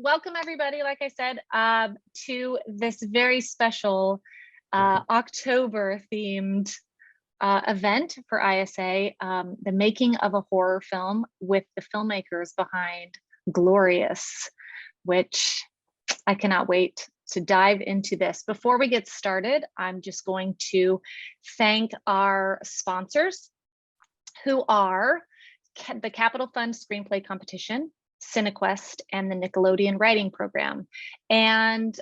welcome everybody, like I said, to this very special October themed event for ISA, the making of a horror film with the filmmakers behind Glorious, which I cannot wait to dive into this. Before we get started, I'm just going to thank our sponsors, who are the Capital Fund Screenplay Competition, CineQuest, and the Nickelodeon Writing Program. And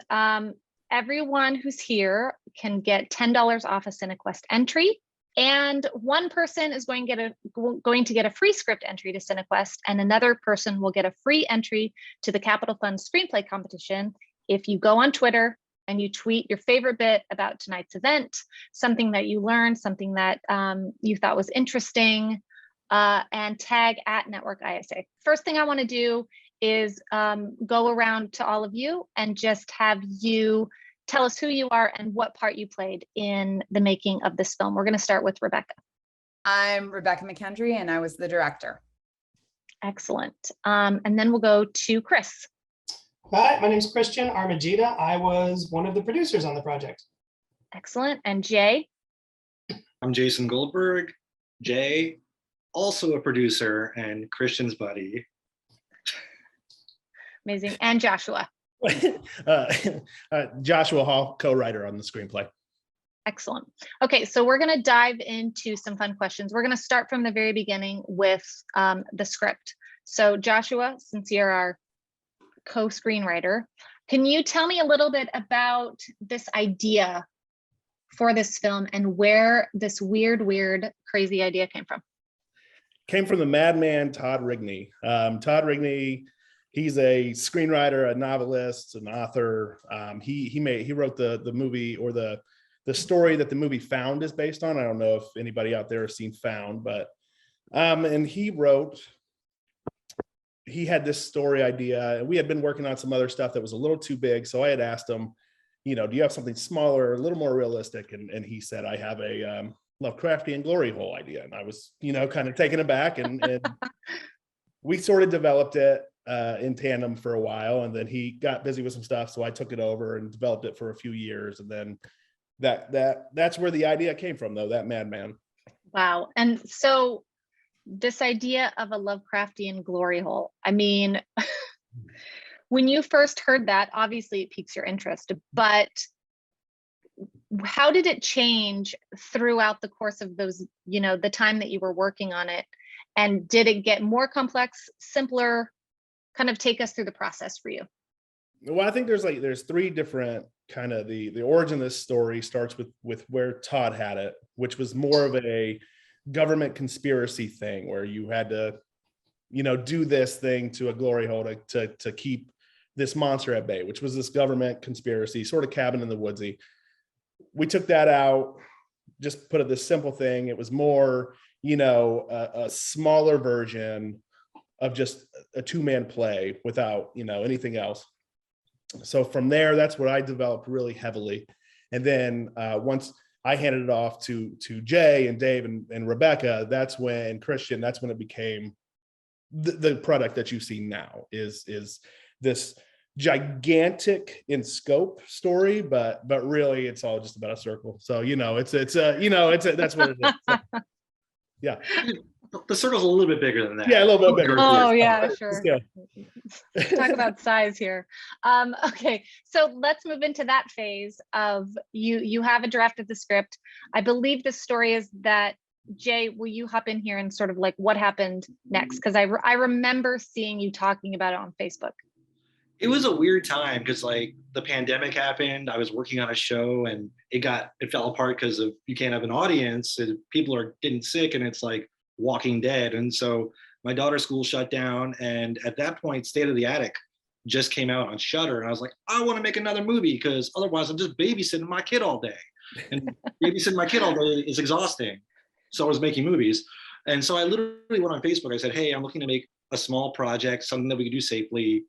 everyone who's here can get $10 off a CineQuest entry. And one person is going to get a free script entry to CineQuest, and another person will get a free entry to the Capital Fund Screenplay Competition if you go on Twitter and you tweet your favorite bit about tonight's event, something that you learned, something that you thought was interesting, and tag at Network ISA. First thing I want to do is go around to all of you and just have you tell us who you are and what part you played in the making of this film. We're going to start with Rebekah. I'm Rebekah McKendry, and I was the director. Excellent. And then we'll go to Chris. Hi, my name is Christian Armagida. I was one of the producers on the project. Excellent. And Jay? I'm Jason Goldberg. Jay, also a producer and Christian's buddy. Amazing. And Joshua? Joshua Hall, co-writer on the screenplay. Excellent. Okay, so we're going to dive into some fun questions. We're going to start from the very beginning with the script. So Joshua, since you're our co-screenwriter, can you tell me a little bit about this idea for this film and where this weird, crazy idea came from? Came from the madman Todd Rigney. Todd Rigney, he's a screenwriter, a novelist, an author. He wrote the movie, or the story that the movie Found is based on. I don't know if anybody out there has seen Found, but and he had this story idea, and we had been working on some other stuff that was a little too big. So I had asked him, do you have something smaller, a little more realistic? And he said, I have a Lovecraftian Gloryhole idea. And I was, kind of taken aback, and we sort of developed it in tandem for a while, and then he got busy with some stuff, so I took it over and developed it for a few years, and then that's where the idea came from, though, that madman. Wow. And so this idea of a Lovecraftian Gloryhole, I mean, when you first heard that, obviously it piques your interest, but how did it change throughout the course of those, the time that you were working on it? And did it get more complex, simpler? Kind of take us through the process for you. Well, I think there's three different kind of the origin of this story starts with where Todd had it, which was more of a government conspiracy thing where you had to, do this thing to a glory hole to keep this monster at bay, which was this government conspiracy, sort of cabin in the woodsy. We took that out, just put it this simple thing. It was more, a smaller version of just a two-man play without, anything else. So from there, that's what I developed really heavily. And then once I handed it off to Jay and Dave and Rebekah, that's when it became the product that you see now is this gigantic in scope story, but really it's all just about a circle. So that's what it is. So, yeah. The circle's a little bit bigger than that. Yeah, a little bit bigger. Oh yeah, sure. Talk about size here. Okay, so let's move into that phase of you have a draft of the script. I believe the story is that, Jay, will you hop in here and sort of like what happened next? Because I remember seeing you talking about it on Facebook. It was a weird time because like the pandemic happened. I was working on a show and it fell apart because of you can't have an audience and people are getting sick and it's like Walking Dead. And so my daughter's school shut down. And at that point, State of the Attic just came out on Shudder. And I was like, I want to make another movie because otherwise I'm just babysitting my kid all day. And babysitting my kid all day is exhausting. So I was making movies. And so I literally went on Facebook. I said, hey, I'm looking to make a small project, something that we could do safely.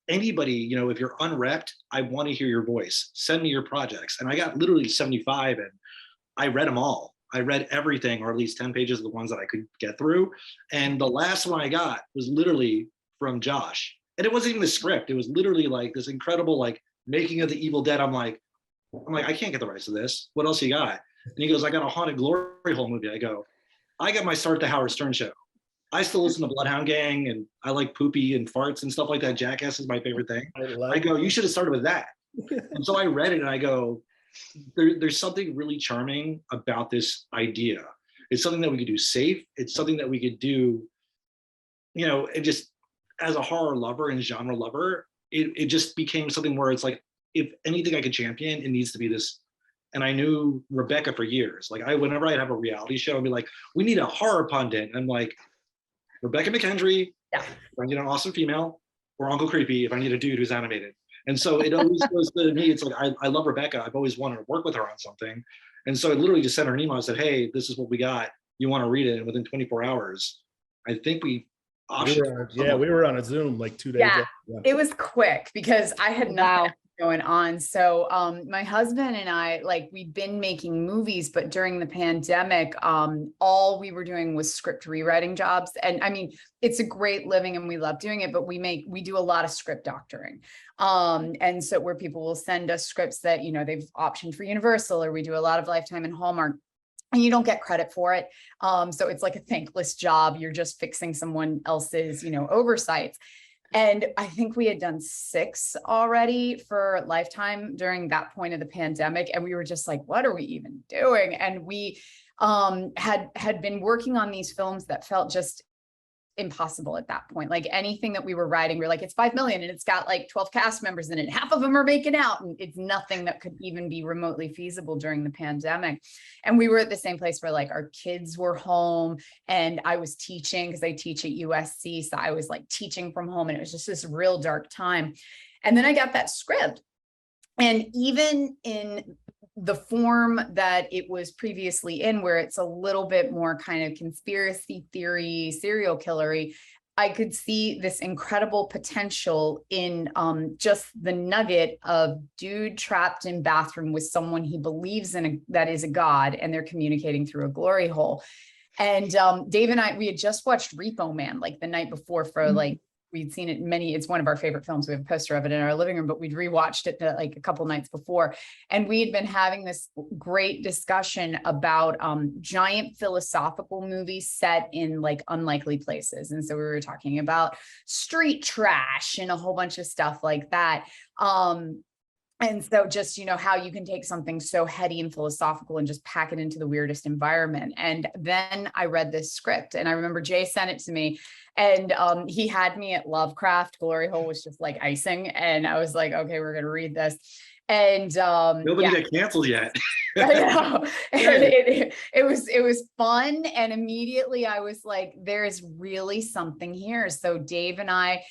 Anybody, if you're unrepped, I want to hear your voice. Send me your projects. And I got literally 75 and I read them all. I read everything, or at least 10 pages of the ones that I could get through. And the last one I got was literally from Josh. And it wasn't even the script. It was literally like this incredible like making of the Evil Dead. I'm like, I can't get the rights to this. What else you got? And he goes, I got a haunted Gloryhole movie. I go, I got my start at the Howard Stern show. I still listen to Bloodhound Gang, and I like poopy and farts and stuff like that. Jackass is my favorite thing. I go, you should have started with that. And so I read it and I go, there's something really charming about this idea. It's something that we could do safe. It's something that we could do, you know, it just, as a horror lover and genre lover, it just became something where it's like, if anything I could champion, it needs to be this. And I knew Rebekah for years. Like whenever I'd have a reality show, I'd be like, we need a horror pundit. And I'm like, Rebekah McKendry, Yeah. if I need an awesome female, or Uncle Creepy if I need a dude who's animated. And so it always was to me, it's like, I love Rebekah. I've always wanted to work with her on something. And so I literally just sent her an email. I said, hey, this is what we got. You want to read it? And within 24 hours, I think we were on a Zoom like 2 days. Yeah, it was quick because I had nothing going on. So my husband and I, like, we'd been making movies, but during the pandemic, all we were doing was script rewriting jobs. And I mean, it's a great living and we love doing it, but we do a lot of script doctoring. And so where people will send us scripts that, you know, they've optioned for Universal, or we do a lot of Lifetime and Hallmark. And you don't get credit for it. So it's like a thankless job. You're just fixing someone else's, you know, oversights. And I think we had done 6 already for Lifetime during that point of the pandemic. And we were just like, what are we even doing? And we had been working on these films that felt just impossible at that point. Like anything that we were writing, we were like, it's 5 million and it's got like 12 cast members in it. Half of them are making out, and it's nothing that could even be remotely feasible during the pandemic. And we were at the same place where like our kids were home and I was teaching because I teach at USC. So I was like teaching from home, and it was just this real dark time. And then I got that script. And even in the form that it was previously in, where it's a little bit more kind of conspiracy theory, serial killery, I could see this incredible potential in just the nugget of dude trapped in bathroom with someone he believes in that is a god, and they're communicating through a glory hole. And Dave and I, we had just watched Repo Man like the night before for like, we'd seen it it's one of our favorite films. We have a poster of it in our living room, but we'd rewatched it like a couple nights before. And we had been having this great discussion about giant philosophical movies set in like unlikely places. And so we were talking about street trash and a whole bunch of stuff like that. And so just, you know, how you can take something so heady and philosophical and just pack it into the weirdest environment. And then I read this script, and I remember Jay sent it to me, and he had me at Lovecraft. Gloryhole was just like icing. And I was like, okay, we're going to read this. And nobody got canceled yet. I know. And it was fun. And immediately I was like, there's really something here. So Dave and I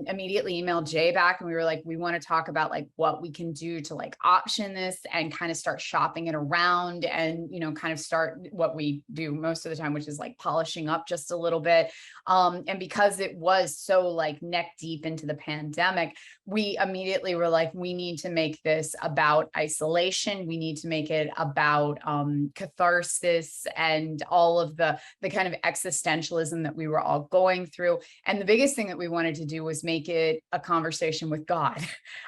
immediately emailed Jay back, and we were like, we want to talk about like what we can do to like option this and kind of start shopping it around, and, you know, kind of start what we do most of the time, which is like polishing up just a little bit. And because it was so like neck deep into the pandemic, we immediately were like, we need to make this about isolation. We need to make it about catharsis and all of the kind of existentialism that we were all going through. And the biggest thing that we wanted to do was make it a conversation with God.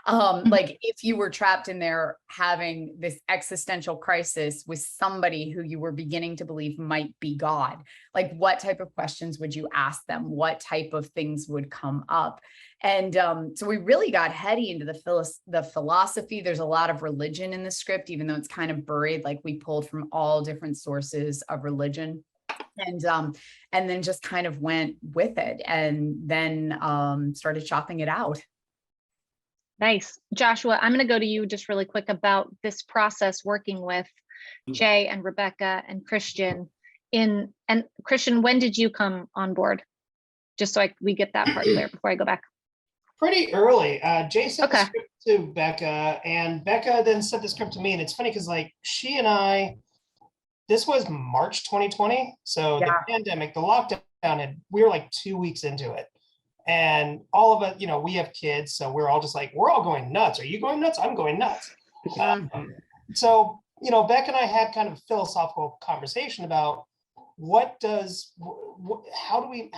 Like if you were trapped in there having this existential crisis with somebody who you were beginning to believe might be God, like what type of questions would you ask them? What type of things would come up? And so we really got heady into the philosophy. There's a lot of religion in the script, even though it's kind of buried, like we pulled from all different sources of religion. And then just kind of went with it, and then started chopping it out. Nice. Joshua, I'm going to go to you just really quick about this process working with Jay and Rebekah and Christian. And Christian, when did you come on board? Just so we get that part clear before I go back. Pretty early. Jay sent the script to Becca, and Becca then sent the script to me. And it's funny because like she and I, this was March 2020. So the pandemic, the lockdown, we were like 2 weeks into it. And all of us, you know, we have kids. So we're all just like, we're all going nuts. Are you going nuts? I'm going nuts. So, you know, Becca and I had kind of a philosophical conversation about how do we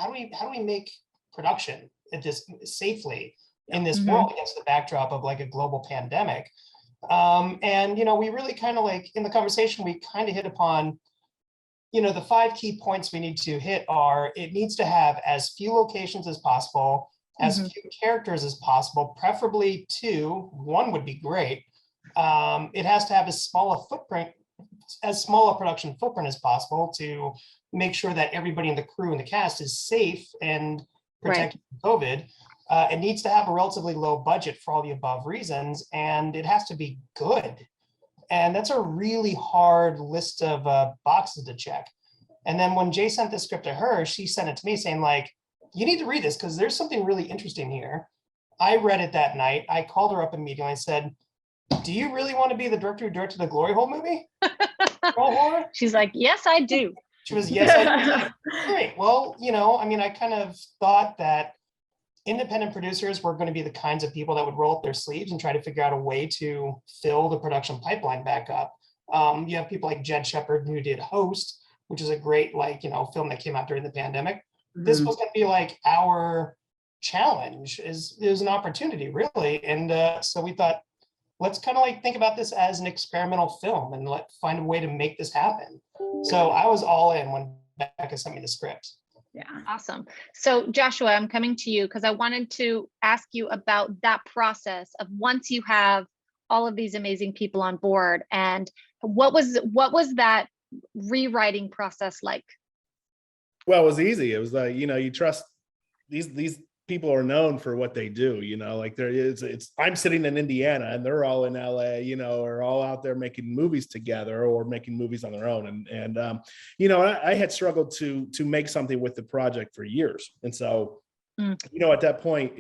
make production this safely in this Mhm. world against the backdrop of like a global pandemic. And, you know, we really kind of like in the conversation, we kind of hit upon, you know, the 5 key points we need to hit are it needs to have as few locations as possible, as Mhm. few characters as possible, preferably 2, 1 would be great. It has to have as small a production footprint as possible to make sure that everybody in the crew and the cast is safe and protected from COVID. It needs to have a relatively low budget for all the above reasons, and it has to be good. And that's a really hard list of boxes to check. And then when Jay sent the script to her, she sent it to me saying like, you need to read this because there's something really interesting here. I read it that night. I called her up immediately and said, do you really want to be the director who directed the Gloryhole movie? Horror? She's like, yes, I do. She was, yes, I do. Great. Well, you know, I mean, I kind of thought that independent producers were going to be the kinds of people that would roll up their sleeves and try to figure out a way to fill the production pipeline back up. You have people like Jed Shepard who did Host, which is a great, like, you know, film that came out during the pandemic. This was going to be like our challenge, is an opportunity really. And so we thought, let's kind of like think about this as an experimental film and find a way to make this happen. So I was all in when Becca sent me the script. Yeah. Awesome. So Joshua, I'm coming to you because I wanted to ask you about that process of once you have all of these amazing people on board, and what was that rewriting process like? Well, it was easy. It was like, you know, you trust these people are known for what they do, you know, like I'm sitting in Indiana and they're all in LA, you know, or all out there making movies together or making movies on their own. And you know, I had struggled to make something with the project for years. And so, you know, at that point,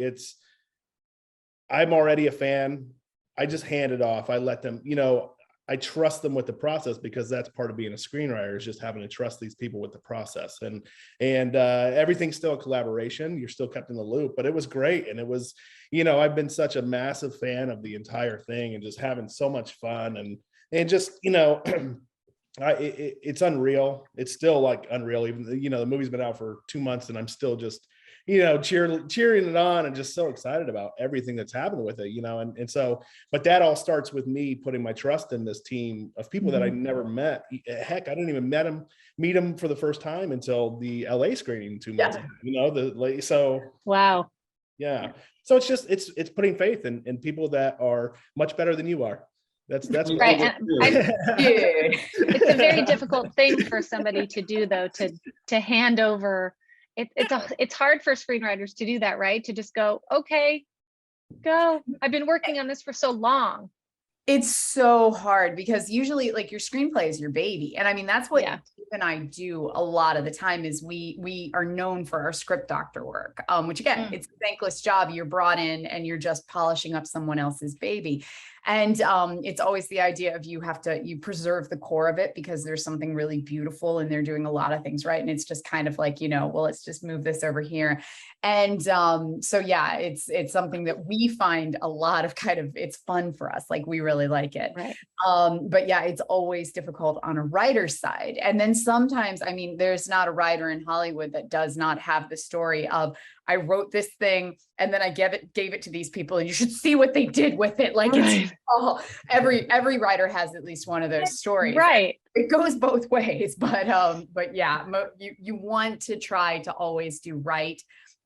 I'm already a fan. I just hand it off. I let them, you know, I trust them with the process because that's part of being a screenwriter, is just having to trust these people with the process. And everything's still a collaboration. You're still kept in the loop, but it was great. And it was, you know, I've been such a massive fan of the entire thing and just having so much fun and just, you know, it's unreal. It's still like unreal. Even, you know, the movie's been out for 2 months and I'm still just, you know, cheering it on and just so excited about everything that's happened with it, you know, and so, but that all starts with me putting my trust in this team of people that I never met. Heck, I didn't even meet them for the first time until the LA screening 2 months ago, you know, so. Wow. Yeah. So it's just, it's putting faith in people that are much better than you are. That's right. It's a very difficult thing for somebody to do, though, to hand over. It's hard for screenwriters to do that, right? To just go, okay, go. I've been working on this for so long. It's so hard because usually like your screenplay is your baby. And I mean, that's what Steve and I do a lot of the time is we are known for our script doctor work, which again, it's a thankless job. You're brought in and you're just polishing up someone else's baby. And it's always the idea of you preserve the core of it because there's something really beautiful and they're doing a lot of things right. And it's just kind of like, you know, well, let's just move this over here. And so, yeah, it's something that we find a lot of it's fun for us. Like we really like it. Right. But yeah, it's always difficult on a writer's side. And then sometimes, I mean, there's not a writer in Hollywood that does not have the story of, I wrote this thing and then I gave it to these people and you should see what they did with it. Like it's every writer has at least one of those stories. Right. It goes both ways, but yeah, you want to try to always do right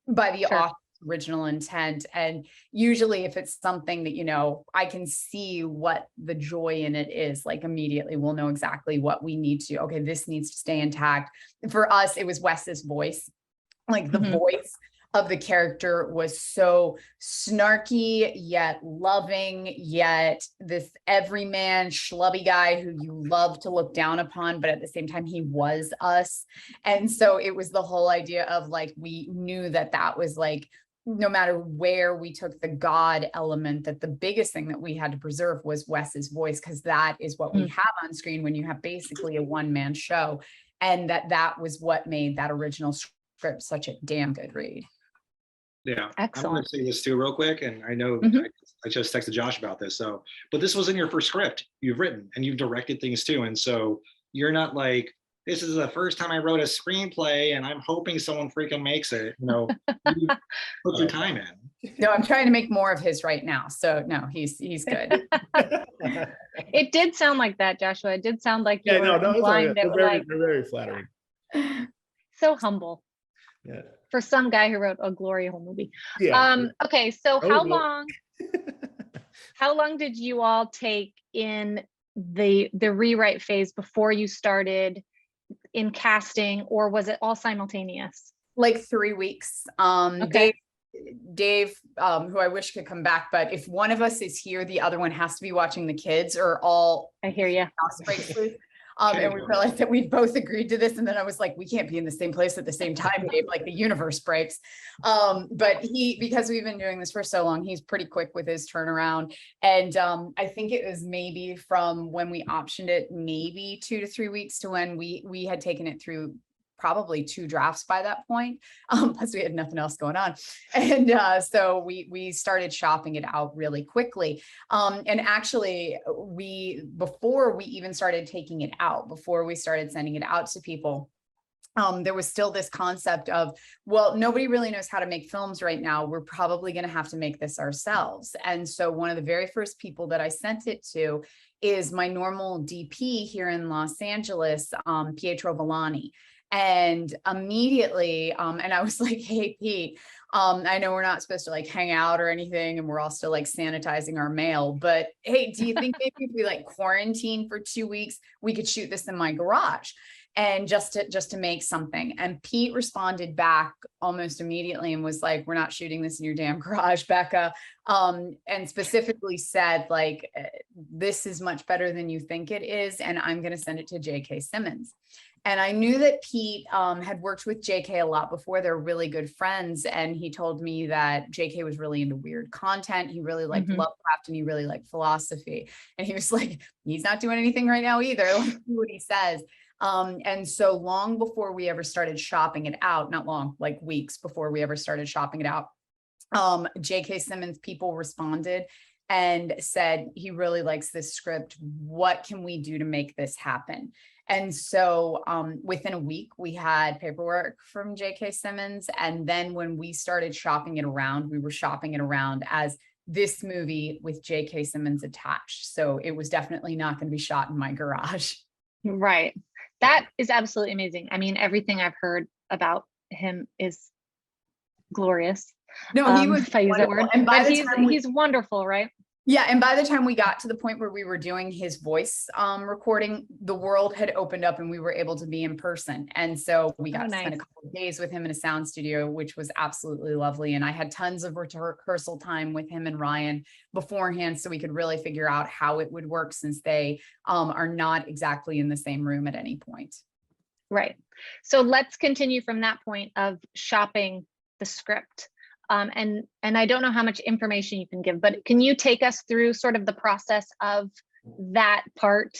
by the author's original intent. And usually if it's something that, you know, I can see what the joy in it is, like immediately we'll know exactly what we need to, okay, this needs to stay intact. For us, it was Wes's voice, like the voice of the character was so snarky, yet loving, yet this everyman schlubby guy who you love to look down upon, but at the same time, he was us. And so it was the whole idea of like, we knew that was like, no matter where we took the God element, that the biggest thing that we had to preserve was Wes's voice, because that is what we have on screen when you have basically a one-man show. And that was what made that original script such a damn good read. Yeah, excellent. I want to say this too real quick, and I know I just texted Josh about this. So, but this wasn't your first script you've written, and you've directed things too, and so you're not like this is the first time I wrote a screenplay and I'm hoping someone freaking makes it. You put your time in. No, I'm trying to make more of his right now. So no, he's good. It did sound like that, Joshua. It did sound like you were implying that they're very flattering. So humble. Yeah. For some guy who wrote a Gloryhole movie. Yeah. Okay, so how long did you all take in the rewrite phase before you started in casting, or was it all simultaneous? Like 3 weeks. Okay. Dave, who I wish could come back, but if one of us is here, the other one has to be watching the kids, or all. I hear you. And we realized that we both agreed to this. And then I was like, we can't be in the same place at the same time, Dave, like the universe breaks. But because we've been doing this for so long, he's pretty quick with his turnaround. And I think it was maybe from when we optioned it, maybe 2 to 3 weeks to when we had taken it through probably 2 drafts by that point. Plus we had nothing else going on. And so we started shopping it out really quickly. And actually before we even started taking it out, before we started sending it out to people, there was still this concept of, well, nobody really knows how to make films right now. We're probably going to have to make this ourselves. And so one of the very first people that I sent it to is my normal DP here in Los Angeles, Pietro Villani. And immediately, and I was like, hey, Pete, I know we're not supposed to like hang out or anything, and we're all still like sanitizing our mail, but hey, do you think maybe if we like quarantine for 2 weeks, we could shoot this in my garage? And just to make something. And Pete responded back almost immediately and was like, we're not shooting this in your damn garage, Becca. And specifically said, like, this is much better than you think it is. And I'm going to send it to JK Simmons. And I knew that Pete had worked with JK a lot before. They're really good friends. And he told me that JK was really into weird content. He really liked Lovecraft and he really liked philosophy. And he was like, he's not doing anything right now either. Let's see what he says. And so long before we ever started shopping it out, not long, like weeks before we ever started shopping it out, JK Simmons people responded and said, he really likes this script. What can we do to make this happen? And so within a week, we had paperwork from JK Simmons. And then when we started shopping it around, we were shopping it around as this movie with JK Simmons attached. So it was definitely not going to be shot in my garage. Right. That is absolutely amazing. I mean, everything I've heard about him is glorious. No, he was, if I use that word. And but he's wonderful, right? Yeah. And by the time we got to the point where we were doing his voice recording, the world had opened up and we were able to be in person. And so we got to spend a couple of days with him in a sound studio, which was absolutely lovely. And I had tons of rehearsal time with him and Ryan beforehand, so we could really figure out how it would work, since they are not exactly in the same room at any point. Right. So let's continue from that point of shopping the script. And I don't know how much information you can give, but can you take us through sort of the process of that part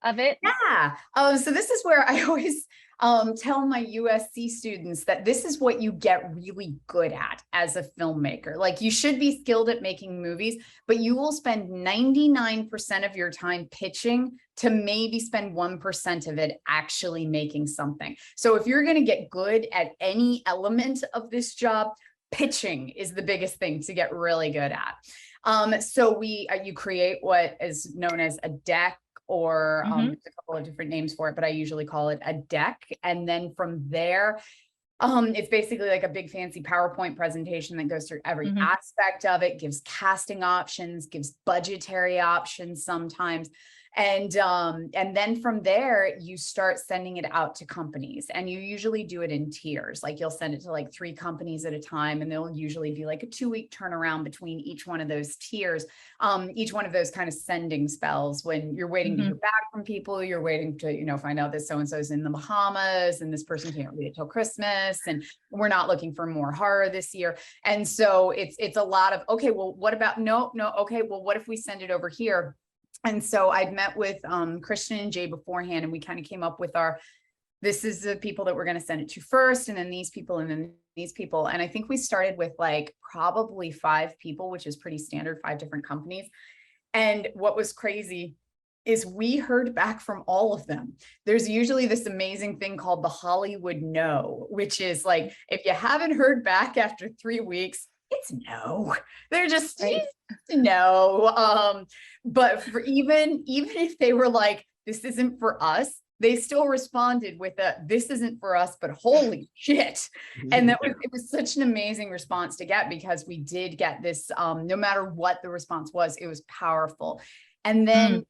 of it? Yeah. So this is where I always tell my USC students that this is what you get really good at as a filmmaker. Like, you should be skilled at making movies, but you will spend 99% of your time pitching to maybe spend 1% of it actually making something. So if you're going to get good at any element of this job, pitching is the biggest thing to get really good at. So you create what is known as a deck, or there's a couple of different names for it, but I usually call it a deck. And then from there, it's basically like a big fancy PowerPoint presentation that goes through every aspect of it, gives casting options, gives budgetary options sometimes. And then from there, you start sending it out to companies, and you usually do it in tiers. Like, you'll send it to like 3 companies at a time, and there'll usually be like a 2-week turnaround between each one of those tiers. Each one of those kind of sending spells, when you're waiting to hear back from people, you're waiting to, find out that so-and-so's in the Bahamas and this person can't read it till Christmas, and we're not looking for more horror this year. And so it's a lot of, okay, well, what about, no, okay, well, what if we send it over here? And so I'd met with Christian and Jay beforehand, and we kind of came up with this is the people that we're going to send it to first, and then these people, and then these people. And I think we started with like probably 5 people, which is pretty standard, 5 different companies. And what was crazy is we heard back from all of them. There's usually this amazing thing called the Hollywood no, which is like, if you haven't heard back after 3 weeks, it's no. They're just no. But for even if they were like, this isn't for us, they still responded with a, this isn't for us, but holy shit. And it was such an amazing response to get, because we did get this, no matter what the response was, it was powerful. And then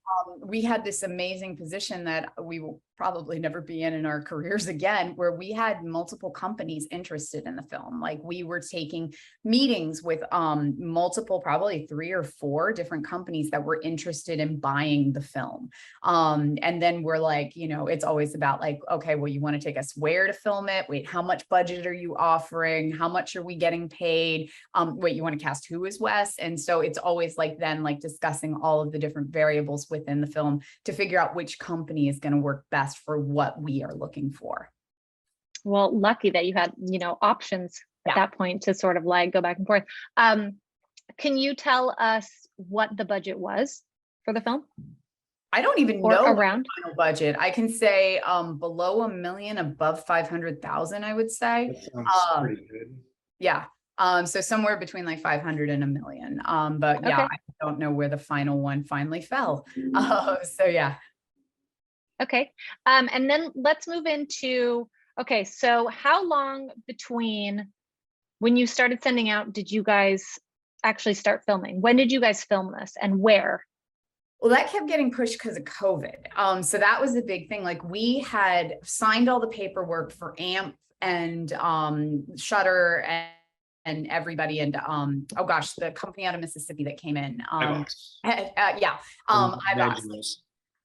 we had this amazing position that we will probably never be in our careers again, where we had multiple companies interested in the film. Like, we were taking meetings with multiple, probably 3 or 4 different companies that were interested in buying the film. And then we're like, you know, it's always about like, okay, well, you want to take us where to film it? Wait, how much budget are you offering? How much are we getting paid? Wait, you want to cast who is Wes? And so it's always like then like discussing all of the different variables within the film to figure out which company is going to work best for what we are looking for. Well, lucky that you had, you know, options at that point to sort of like go back and forth. Can you tell us what the budget was for the film? I don't even or know around the final budget. I can say below $1 million, above 500,000, I would say. That sounds pretty good. Yeah. So somewhere between like 500 and $1 million. But yeah, I don't know where the final one finally fell. So yeah. Okay. And then let's move into, okay, so how long between when you started sending out, did you guys actually start filming? When did you guys film this and where? Well, that kept getting pushed because of COVID. So that was the big thing. Like, we had signed all the paperwork for AMP and Shudder and everybody, and oh gosh, the company out of Mississippi that came in. iBox.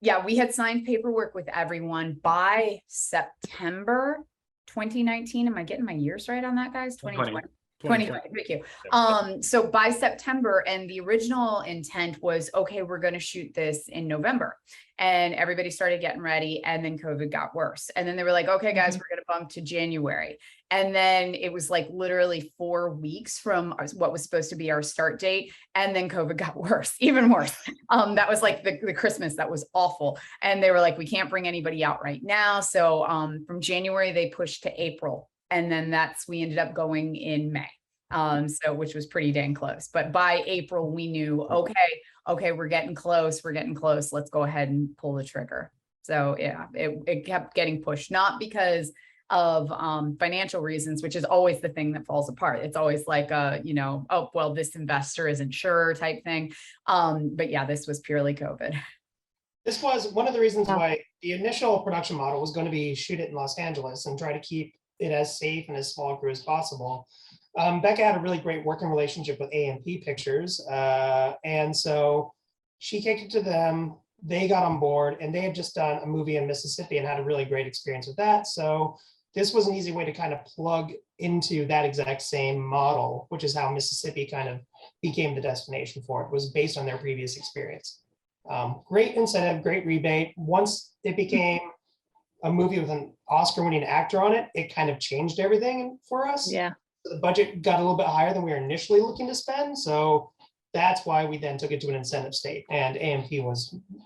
Yeah, we had signed paperwork with everyone by September 2019. Am I getting my years right on that, guys? 2020. 2020. Thank you. So by September, and the original intent was, okay, we're going to shoot this in November, and everybody started getting ready, and then COVID got worse. And then they were like, okay, guys, we're going to bump to January. And then it was like literally 4 weeks from what was supposed to be our start date. And then COVID got worse, even worse. That was like the Christmas, that was awful. And they were like, we can't bring anybody out right now. So from January, they pushed to April. And then we ended up going in May. So which was pretty dang close. But by April, we knew, okay, we're getting close. Let's go ahead and pull the trigger. So yeah, it kept getting pushed, not because of financial reasons, which is always the thing that falls apart. It's always like you know, oh, well, this investor isn't sure type thing. But yeah, this was purely COVID. This was one of the reasons why the initial production model was going to be shoot it in Los Angeles and try to keep it as safe and as small a crew as possible. Becca had a really great working relationship with AMP Pictures. And so she kicked it to them, they got on board, and they had just done a movie in Mississippi and had a really great experience with that. So this was an easy way to kind of plug into that exact same model, which is how Mississippi kind of became the destination for it, was based on their previous experience. Great incentive, great rebate. Once it became a movie with an Oscar-winning actor on it, it kind of changed everything for us. Yeah. The budget got a little bit higher than we were initially looking to spend. So that's why we then took it to an incentive state. And AMP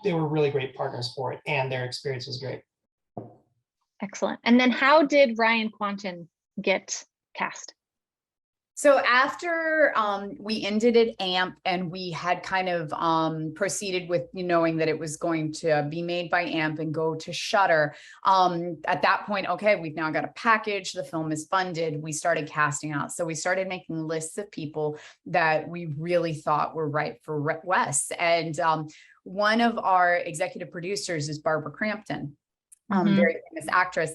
they were really great partners for it, and their experience was great. Excellent. And then how did Ryan Kwanten get cast? So after we ended at AMP and we had kind of proceeded with knowing that it was going to be made by AMP and go to Shudder, at that point, okay, we've now got a package, the film is funded, we started casting out. So we started making lists of people that we really thought were right for Wes. And one of our executive producers is Barbara Crampton, very famous actress.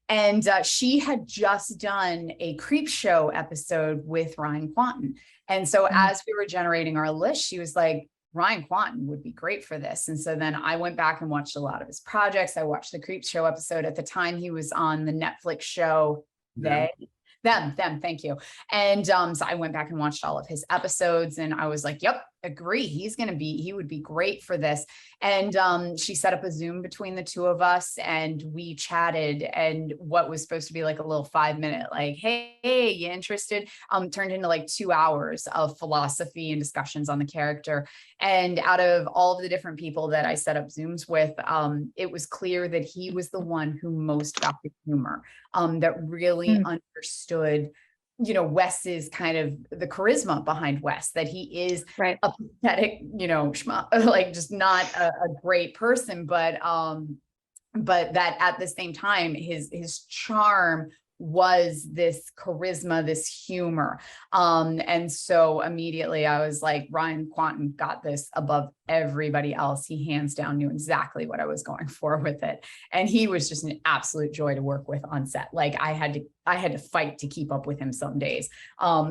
And she had just done a Creep Show episode with Ryan Kwanten. And so as we were generating our list, she was like, Ryan Kwanten would be great for this. And so then I went back and watched a lot of his projects. I watched the Creep Show episode. At the time, he was on the Netflix show, Them, thank you. And so I went back and watched all of his episodes, and I was like, yep, agree. He would be great for this. And she set up a Zoom between the two of us, and we chatted, and what was supposed to be like a little 5-minute, like, hey, you interested? Turned into like 2 hours of philosophy and discussions on the character. And out of all of the different people that I set up Zooms with, it was clear that he was the one who most got the humor, that really understood, you know, Wes's kind of the charisma behind Wes, that he is right. a pathetic, you know, like just not a great person, but that at the same time, his charm was this charisma, this humor. And so immediately I was like, Ryan Kwanten got this above everybody else. He hands down knew exactly what I was going for with it. And he was just an absolute joy to work with on set. Like I had to fight to keep up with him some days.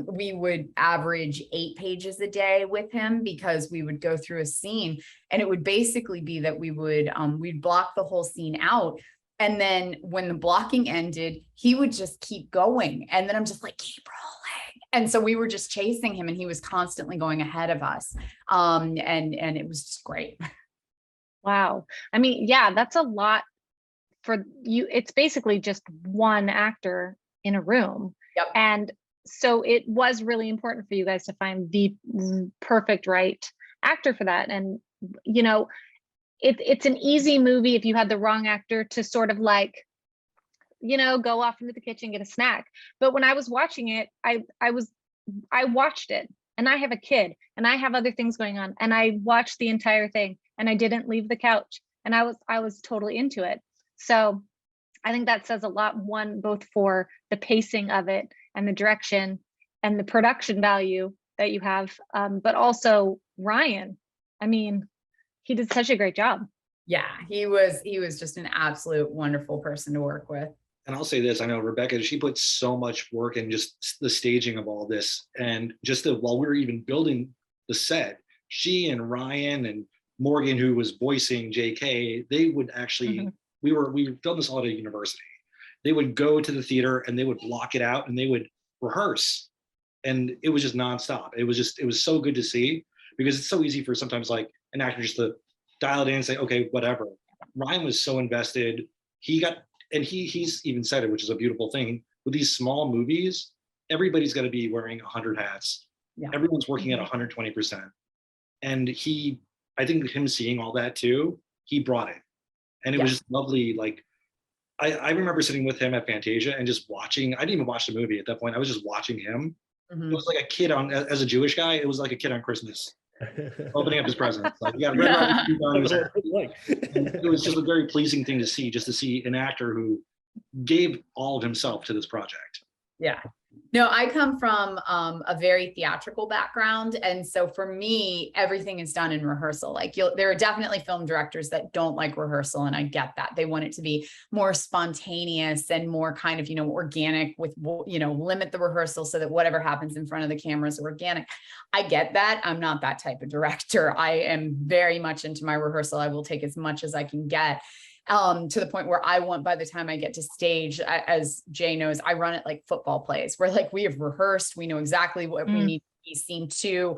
We would average 8 pages a day with him, because we would go through a scene, and it would basically be that we would, we'd block the whole scene out. And then when the blocking ended, he would just keep going. And then I'm just like, keep rolling. And so we were just chasing him, and he was constantly going ahead of us. And it was just great. Wow. I mean, yeah, that's a lot for you. It's basically just one actor in a room. Yep. And so it was really important for you guys to find the perfect right actor for that. And, you know, it's an easy movie if you had the wrong actor to sort of like, you know, go off into the kitchen, get a snack. But when I was watching it, I watched it, and I have a kid, and I have other things going on, and I watched the entire thing, and I didn't leave the couch, and I was totally into it. So I think that says a lot, one, both for the pacing of it and the direction and the production value that you have, but also Ryan. I mean, he did such a great job. Yeah, he was just an absolute wonderful person to work with. And I'll say this, I know Rebekah, she put so much work in just the staging of all this. And just while we were even building the set, she and Ryan and Morgan, who was voicing JK, they would actually, we filmed this all at a university. They would go to the theater and they would block it out and they would rehearse. And it was just nonstop. It was so good to see, because it's so easy for sometimes like an actor just to dial it in and say, okay, whatever. Ryan was so invested. He's even said it, which is a beautiful thing. With these small movies, everybody's got to be wearing 100 hats. Yeah. Everyone's working at 120%. And I think him seeing all that too, he brought it. And it was just lovely. Like, I remember sitting with him at Fantasia and just watching. I didn't even watch the movie at that point. I was just watching him. It was like a kid as a Jewish guy, it was like a kid on Christmas. Opening up his presents. Like, yeah, it was just a very pleasing thing to see an actor who gave all of himself to this project. Yeah. No, I come from a very theatrical background. And so for me, everything is done in rehearsal. Like there are definitely film directors that don't like rehearsal. And I get that. They want it to be more spontaneous and more kind of, you know, organic with, you know, limit the rehearsal so that whatever happens in front of the camera is organic. I get that. I'm not that type of director. I am very much into my rehearsal. I will take as much as I can get. To the point where I want, by the time I get to stage, as Jay knows, I run it like football plays, where like we have rehearsed, we know exactly what we need to be scene 2,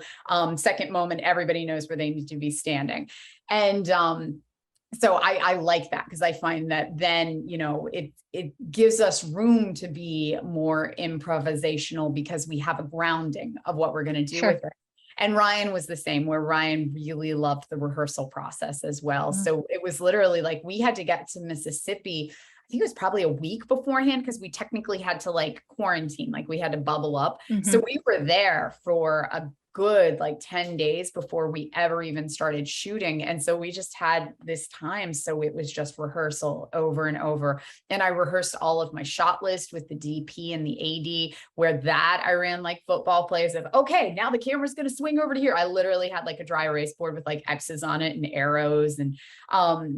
second moment, everybody knows where they need to be standing. And so I like that, because I find that then, you know, it gives us room to be more improvisational, because we have a grounding of what we're going to do with it. And Ryan was the same, where Ryan really loved the rehearsal process as well. So it was literally like we had to get to Mississippi, I think it was probably a week beforehand, because we technically had to like quarantine, like we had to bubble up. So we were there for a good like 10 days before we ever even started shooting. And so we just had this time. So it was just rehearsal over and over. And I rehearsed all of my shot list with the DP and the AD, where that I ran like football plays of, okay, now the camera's going to swing over to here. I literally had like a dry erase board with like X's on it and arrows. And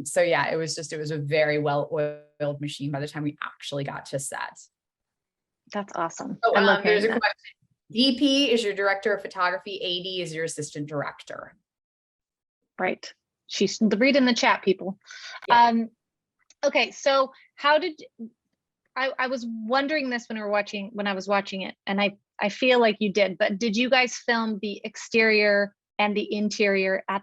so yeah, it was a very well-oiled machine by the time we actually got to set. That's awesome. Oh, there's a question. DP is your director of photography. AD is your assistant director. Right. She's read in the chat, people. Yeah. Okay. So how did, I was wondering this when I was watching it, and I feel like you did, but did you guys film the exterior and the interior at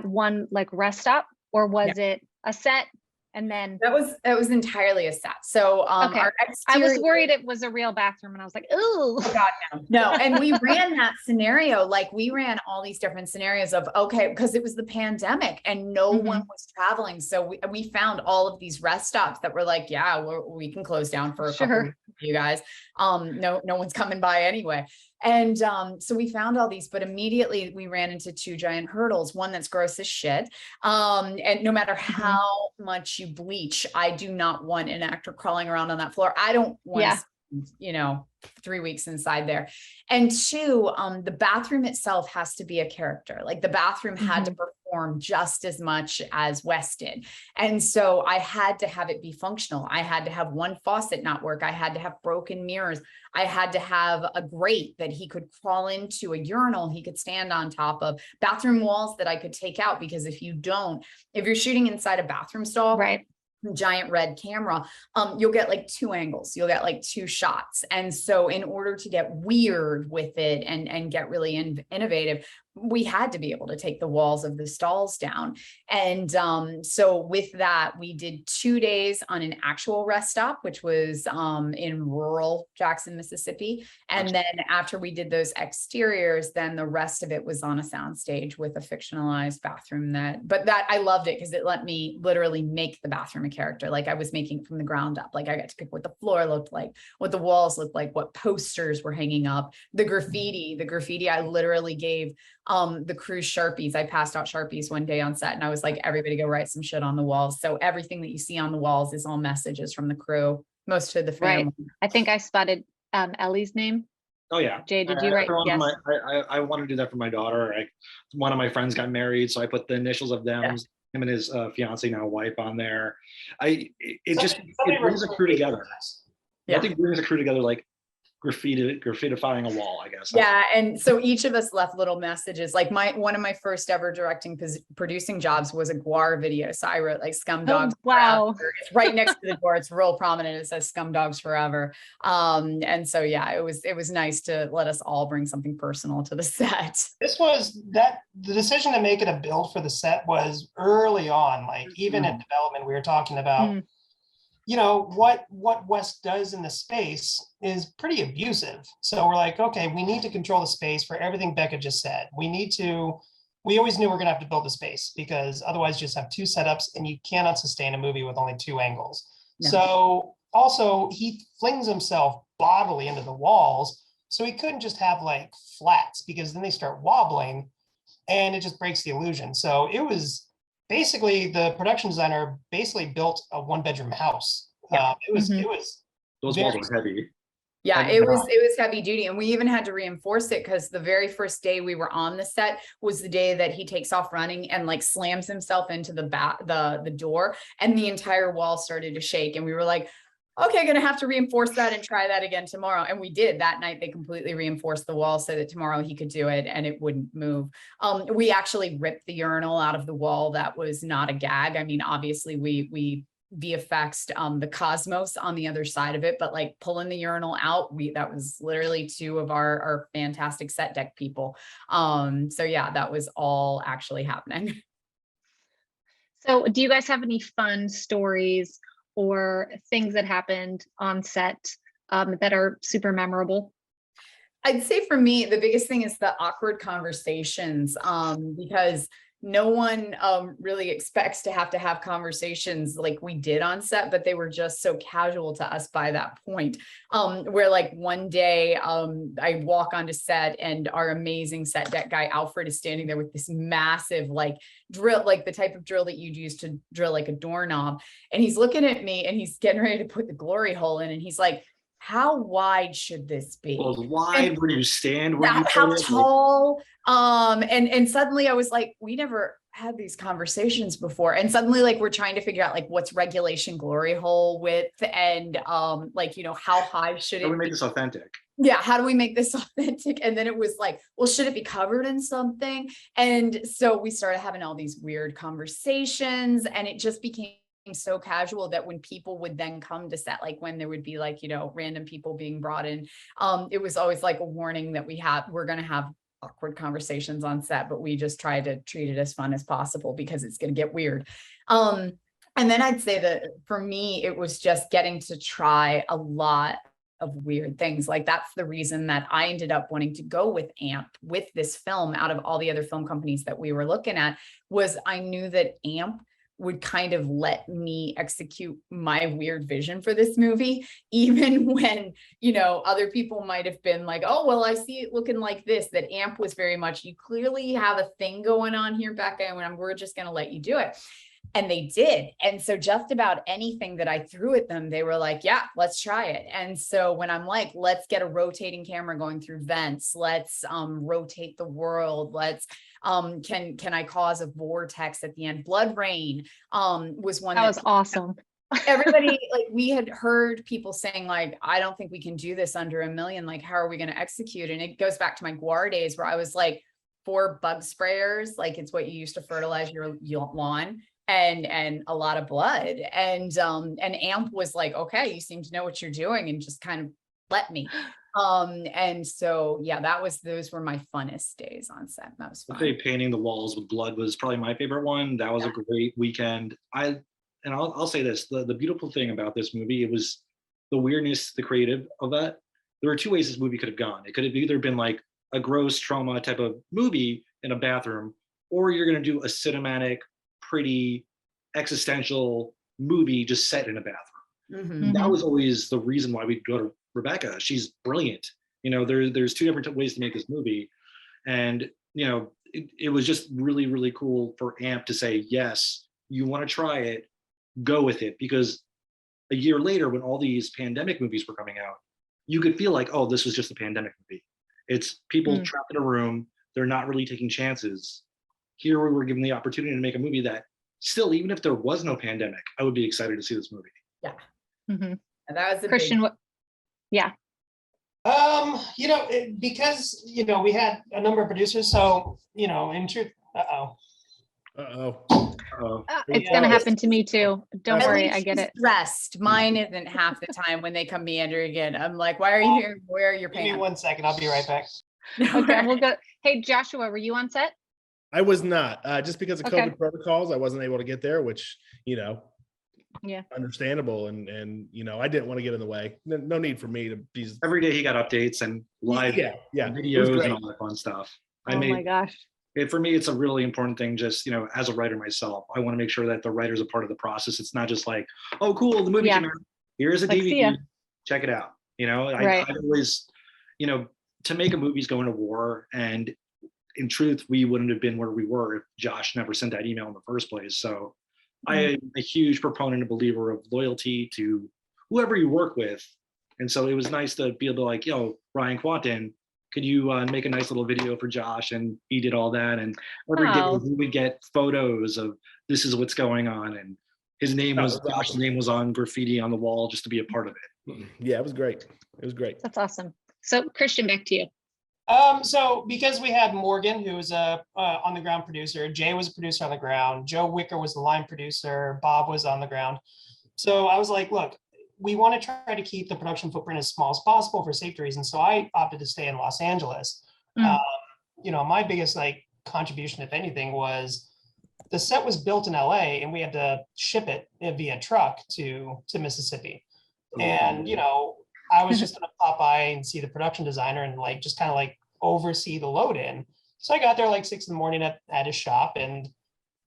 one like rest stop, or was it a set and then? That was entirely a set. So Okay. our I exterior, was worried it was a real bathroom, and I was like, ooh. oh God, no. And we ran that scenario, like we ran all these different scenarios of, okay, because it was the pandemic and no one was traveling. So we found all of these rest stops that were like, yeah, we can close down for a couple weeks, you guys. No one's coming by anyway. And so we found all these, but immediately we ran into two giant hurdles, one that's gross as shit. And no matter how much you bleach, I do not want an actor crawling around on that floor. I don't want, 3 weeks inside there. And two, the bathroom itself has to be a character. Like the bathroom had to perform just as much as Wes did. And so I had to have it be functional. I had to have one faucet not work. I had to have broken mirrors. I had to have a grate that he could crawl into, a urinal he could stand on top of, bathroom walls that I could take out, because if you're shooting inside a bathroom stall, right, giant red camera, you'll get like two angles, you'll get like two shots. And so in order to get weird with it and get really innovative, we had to be able to take the walls of the stalls down. And so with that, we did 2 days on an actual rest stop, which was in rural Jackson, Mississippi. And then after we did those exteriors, then the rest of it was on a soundstage with a fictionalized bathroom but I loved it because it let me literally make the bathroom a character. Like I was making it from the ground up. Like I got to pick what the floor looked like, what the walls looked like, what posters were hanging up, the graffiti I literally gave the crew Sharpies. I passed out Sharpies one day on set and I was like, everybody go write some shit on the walls. So everything that you see on the walls is all messages from the crew, most of the family. Right. I think I spotted Ellie's name. Oh yeah. Jay, did you write? Yes. I want to do that for my daughter. One of my friends got married, so I put the initials of them, him and his fiance, now wife, on there. It brings a crew together. I think brings a crew together, like graffitifying a wall, I guess. Yeah, and so each of us left little messages. Like one of my first ever producing jobs was a Guar video. So I wrote like "Scum Dogs." Oh, wow. It's right next to the door. It's real prominent. It says "Scum Dogs Forever." And so yeah, it was nice to let us all bring something personal to the set. The decision to make it a build for the set was early on. Like even at development, we were talking about. What Wes does in the space is pretty abusive. So we're like, okay, we need to control the space for everything Becca just said. We always knew we're gonna have to build the space because otherwise you just have two setups and you cannot sustain a movie with only two angles. No. So also he flings himself bodily into the walls. So he couldn't just have like flats because then they start wobbling and it just breaks the illusion. So it was basically the production designer built a one-bedroom house. It was those walls were heavy. Yeah, it was heavy duty. And we even had to reinforce it because the very first day we were on the set was the day that he takes off running and like slams himself into the door, and the entire wall started to shake. And we were like, okay, gonna have to reinforce that and try that again tomorrow. And we did. That night they completely reinforced the wall so that tomorrow he could do it and it wouldn't move. We actually ripped the urinal out of the wall. That was not a gag. I mean, obviously we VFX'd the cosmos on the other side of it, but like pulling the urinal out, that was literally two of our fantastic set deck people. So yeah, that was all actually happening. So do you guys have any fun stories or things that happened on set that are super memorable? I'd say for me, the biggest thing is the awkward conversations, because no one really expects to have conversations like we did on set, but they were just so casual to us by that point. Where like one day I walk onto set and our amazing set deck guy, Alfred, is standing there with this massive like drill, like the type of drill that you'd use to drill like a doorknob. And he's looking at me and he's getting ready to put the glory hole in. And he's like, how wide should this be? Well, wide, where you stand, how tall? And suddenly I was like, we never had these conversations before. And suddenly like we're trying to figure out like what's regulation glory hole width and like, how high should it be? How do we make this authentic? Yeah, how do we make this authentic? And then it was like, well, should it be covered in something? And so we started having all these weird conversations, and it just became so casual that when people would then come to set, like when there would be like, random people being brought in, it was always like a warning that we're going to have awkward conversations on set, but we just try to treat it as fun as possible because it's going to get weird. And then I'd say that for me, it was just getting to try a lot of weird things. Like that's the reason that I ended up wanting to go with AMP with this film out of all the other film companies that we were looking at, was I knew that AMP would kind of let me execute my weird vision for this movie, even when, you know, other people might have been like, oh, well, I see it looking like this. That AMP was very much, you clearly have a thing going on here, Becca, and we're just going to let you do it. And they did. And so just about anything that I threw at them, they were like, yeah, let's try it. And so when I'm like, let's get a rotating camera going through vents, let's rotate the world, let's can I cause a vortex at the end? Blood Rain was one that was awesome. Everybody, like, we had heard people saying like, I don't think we can do this under $1 million. Like, how are we going to execute? And it goes back to my Guar days where I was like, 4 bug sprayers, like it's what you use to fertilize your lawn, and a lot of blood. And AMP was like, okay, you seem to know what you're doing, and just kind of let me. And so, yeah, those were my funnest days on set. That was fun. I think painting the walls with blood was probably my favorite one. That was a great weekend. I'll say this, the beautiful thing about this movie, it was the weirdness, the creative of that. There were 2 ways this movie could have gone. It could have either been like a gross trauma type of movie in a bathroom, or you're going to do a cinematic, pretty existential movie just set in a bathroom. That was always the reason why we'd go to Rebekah. She's brilliant. You know, there's 2 different ways to make this movie. And, you know, it was just really, really cool for AMP to say, yes, you want to try it, go with it. Because a year later, when all these pandemic movies were coming out, you could feel like, oh, this was just a pandemic movie. It's people trapped in a room. They're not really taking chances. Here we were given the opportunity to make a movie that still, even if there was no pandemic, I would be excited to see this movie. Yeah. And that was a Christian. Yeah. You know, because, you know, we had a number of producers, so, you know, in truth, it's gonna happen to me too. Don't worry, I get it. Stressed. Mine isn't half the time when they come meandering in. I'm like, why are you here? Where are your pants? Give me 1 second, I'll be right back. Okay, we'll go. Hey, Joshua, were you on set? I was not, just because of COVID protocols, I wasn't able to get there, which, you know, understandable. And, you know, I didn't want to get in the way. No need for me to be. Every day he got updates and live videos and all that fun stuff. My gosh. For me, it's a really important thing. Just, you know, as a writer myself, I want to make sure that the writer's a part of the process. It's not just like, oh, cool, the movie came out. Here's a DVD. Check it out. You know, I always, you know, to make a movie's going to war. And in truth, we wouldn't have been where we were if Josh never sent that email in the first place. So I am a huge proponent and believer of loyalty to whoever you work with. And so it was nice to be able to like, yo, Ryan Kwanten, could you make a nice little video for Josh? And he did all that. And every day we would get photos of this is what's going on. And his name was, Josh's name was on graffiti on the wall just to be a part of it. Yeah, it was great. It was great. That's awesome. So Christian, back to you. So because we had Morgan, who was a on the ground producer, Jay was a producer on the ground, Joe Wicker was the line producer, Bob was on the ground. So I was like, look, we want to try to keep the production footprint as small as possible for safety reasons. So I opted to stay in Los Angeles. You know, my biggest like contribution, if anything, was the set was built in LA and we had to ship it via truck to Mississippi. And, you know, I was just gonna pop by and see the production designer and like just kind of like oversee the load in. So I got there like 6 a.m. at his shop, and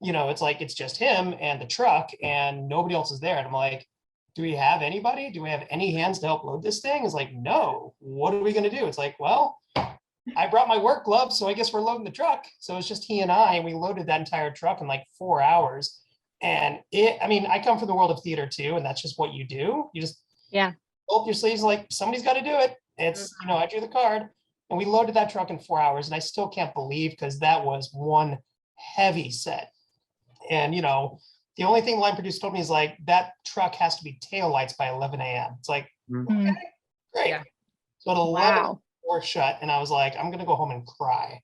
you know, it's like it's just him and the truck and nobody else is there. And I'm like, do we have anybody? Do we have any hands to help load this thing? It's like, no. What are we gonna do? It's like, well, I brought my work gloves, so I guess we're loading the truck. So it's just he and I, and we loaded that entire truck in like 4 hours. And I mean, I come from the world of theater too, and that's just what you do. You just roll up your sleeves, like somebody's got to do it. It's, you know, I drew the card, and we loaded that truck in 4 hours, and I still can't believe, because that was one heavy set. And, you know, the only thing the line producer told me is like, that truck has to be tail lights by 11 a.m. It's like, okay, great. Yeah. So at 11, door shut, and I was like, I'm going to go home and cry.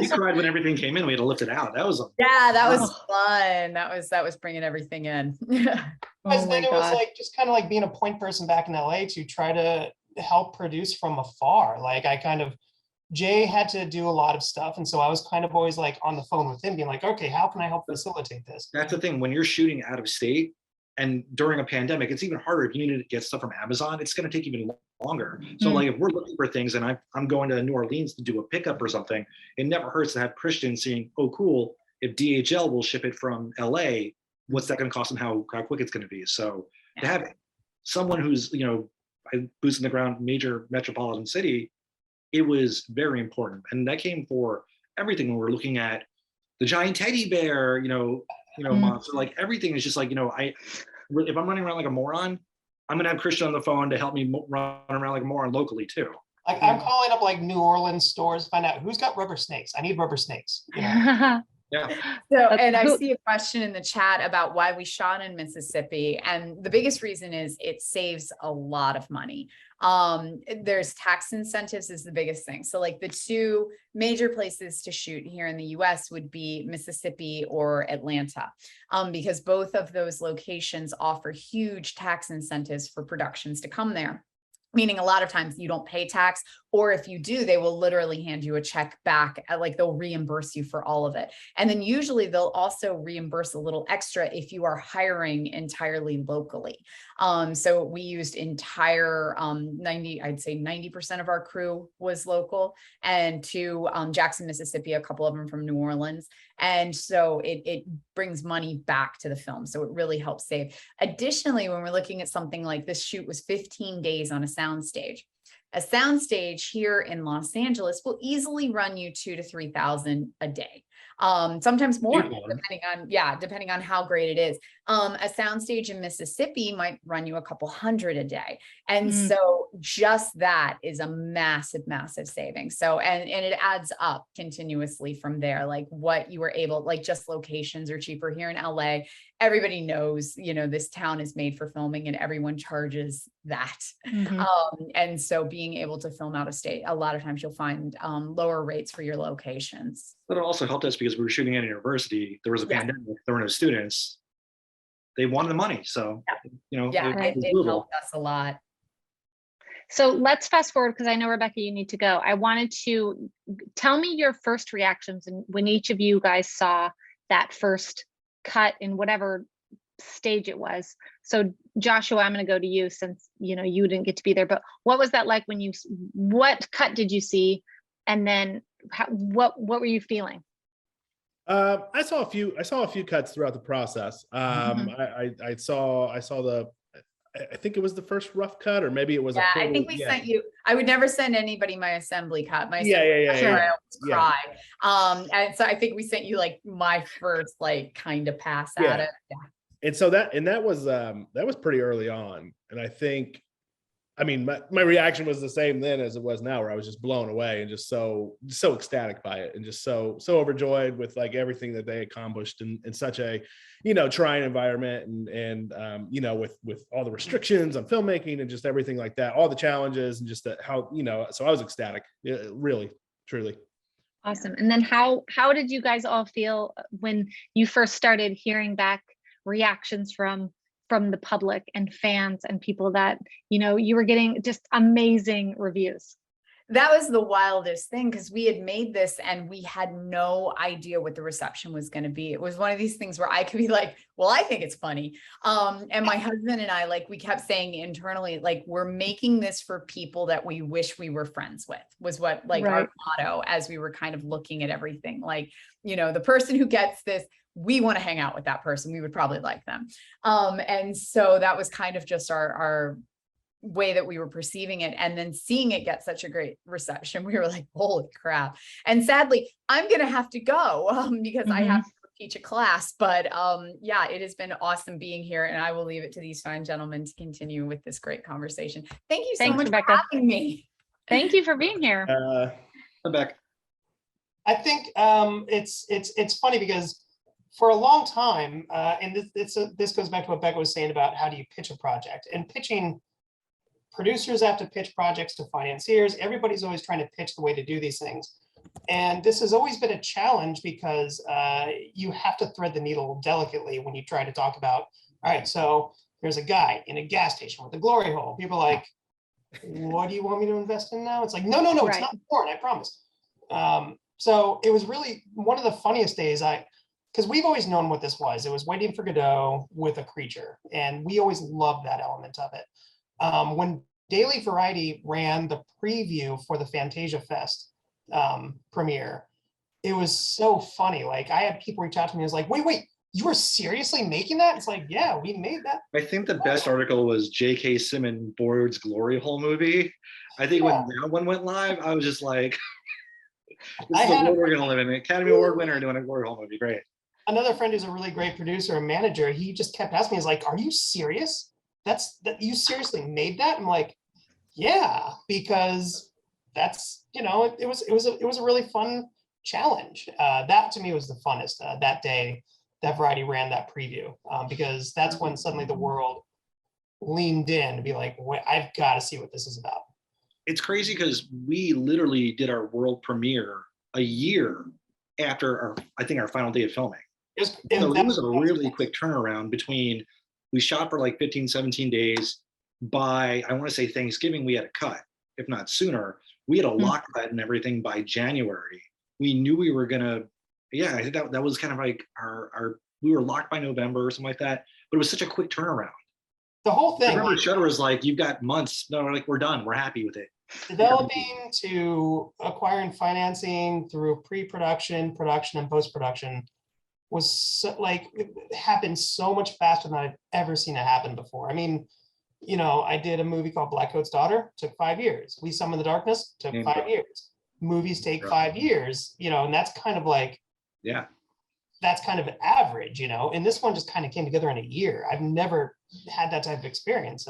You cried when everything came in. We had to lift it out. That was that was fun. That was bringing everything in. Because then it was like just kind of like being a point person back in LA to try to help produce from afar. Like I kind of Jay had to do a lot of stuff. And so I was kind of always like on the phone with him being like, okay, how can I help facilitate this? That's the thing. When you're shooting out of state and during a pandemic, it's even harder. If you need to get stuff from Amazon, it's going to take even longer. So like if we're looking for things and I'm going to New Orleans to do a pickup or something, it never hurts to have Christian saying, oh, cool. If DHL will ship it from LA, what's that going to cost them? How quick it's going to be? So to have someone who's, boots in the ground, major metropolitan city, it was very important. And that came for everything. When we're looking at the giant teddy bear, monster, like everything is just like, if I'm running around like a moron, I'm going to have Christian on the phone to help me run around like a moron locally too. Like I'm calling up like New Orleans stores, find out who's got rubber snakes. I need rubber snakes. Yeah. So, and I see a question in the chat about why we shot in Mississippi. And the biggest reason is it saves a lot of money. There's tax incentives is the biggest thing. So like the two major places to shoot here in the US would be Mississippi or Atlanta, because both of those locations offer huge tax incentives for productions to come there. Meaning a lot of times you don't pay tax, or if you do, they will literally hand you a check back, like they'll reimburse you for all of it. And then usually they'll also reimburse a little extra if you are hiring entirely locally. So we used entire 90% of our crew was local, and to Jackson, Mississippi, a couple of them from New Orleans. And so it brings money back to the film. So it really helps save. Additionally, when we're looking at something like this shoot was 15 days on a soundstage. A soundstage here in Los Angeles will easily run you $2,000 to $3,000 a day. Sometimes more, depending on how great it is. A soundstage in Mississippi might run you a couple hundred a day. And so just that is a massive, massive saving. So, and it adds up continuously from there, like what you were able, like just locations are cheaper here in LA. Everybody knows, this town is made for filming and everyone charges that. And so being able to film out of state, a lot of times you'll find lower rates for your locations. But it also helped us because we were shooting at a university. There was a pandemic. There were no students. They wanted the money. So, it helped us a lot. So let's fast forward, because I know, Rebekah, you need to go. I wanted to tell me your first reactions and when each of you guys saw that first cut in whatever stage it was. So Joshua, I'm going to go to you since, you didn't get to be there, but what was that like when what cut did you see? And then what were you feeling? I saw a few cuts throughout the process. I think it was the first rough cut, or maybe it was. I think we sent you. I would never send anybody my assembly cut. I always cry. And so I think we sent you like my first kind of pass at it. Yeah. And so that was pretty early on, and I think. My reaction was the same then as it was now, where I was just blown away and just so ecstatic by it, and just so overjoyed with like everything that they accomplished in such a, trying environment, and with all the restrictions on filmmaking and just everything like that, all the challenges, and just how, so I was ecstatic, really, truly. Awesome. And then how did you guys all feel when you first started hearing back reactions from the public and fans and people that, you were getting just amazing reviews? That was the wildest thing, because we had made this and we had no idea what the reception was going to be. It was one of these things where I could be like, well, I think it's funny. And my husband and I, we kept saying internally, we're making this for people that we wish we were friends with, was what our motto as we were kind of looking at everything. The person who gets this, we want to hang out with that person. We would probably like them. And so that was kind of just our way that we were perceiving it. And then seeing it get such a great reception, we were like, holy crap. And sadly, I'm going to have to go because I have to teach a class. But it has been awesome being here. And I will leave it to these fine gentlemen to continue with this great conversation. Thank you so much, Rebekah, for having me. Thank you for being here. Rebekah. I think it's funny because for a long time, and this goes back to what Becca was saying about how do you pitch a project, and pitching. Producers have to pitch projects to financiers. Everybody's always trying to pitch the way to do these things. And this has always been a challenge because you have to thread the needle delicately when you try to talk about, all right, so there's a guy in a gas station with a glory hole. People are like, what do you want me to invest in now? It's like, no, it's Right. not porn, I promise. So it was really one of the funniest days because we've always known what this was. It was Waiting for Godot with a creature. And we always loved that element of it. When Daily Variety ran the preview for the Fantasia Fest premiere, it was so funny. Like, I had people reach out to me. I was like, wait, you were seriously making that? It's like, yeah, we made that. I think the best article was JK Simmons boards Gloryhole movie. I think when that one went live, I was just like, this is the world we're gonna live in. Academy Award winner doing a Gloryhole movie, great. Another friend who's a really great producer and manager, he just kept asking me, he's like, are you serious? That you seriously made that? I'm like, yeah, because that's, it was a really fun challenge. That to me was the funnest that day that Variety ran that preview, because that's when suddenly the world leaned in to be like, wait, I've got to see what this is about. It's crazy because we literally did our world premiere a year after our final day of filming. So it was a really quick turnaround between, we shot for like 15, 17 days. By, I want to say Thanksgiving, we had a cut, if not sooner. We had a lock cut and everything by January. We knew we were gonna, I think that was kind of like we were locked by November or something like that, but it was such a quick turnaround. The whole thing. I remember Shutter was like, you've got months. No, we're like, we're done. We're happy with it. Developing to acquiring financing through pre-production, production, and post-production was it happened so much faster than I've ever seen it happen before. I mean, I did a movie called Black Coat's Daughter, took 5 years. We Summon the Darkness, took 5 years. Movies take 5 years, and that's kind of like, that's kind of average, and this one just kind of came together in a year. I've never had that type of experience.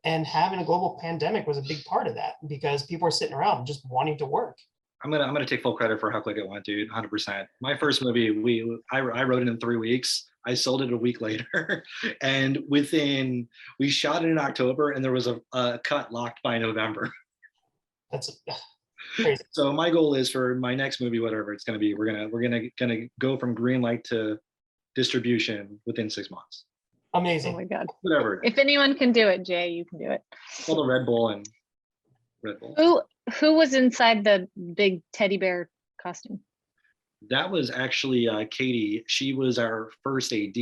And having a global pandemic was a big part of that, because people are sitting around just wanting to work. I'm gonna take full credit for how quick it went, dude. 100%. My first movie, I wrote it in 3 weeks. I sold it a week later, and we shot it in October, and there was a cut locked by November. That's crazy. So my goal is for my next movie, whatever it's gonna be, we're gonna go from green light to distribution within 6 months. Amazing. Oh my God. Whatever. If anyone can do it, Jay, you can do it. Well, the Red Bull. Who was inside the big teddy bear costume? That was actually Katie. She was our first AD.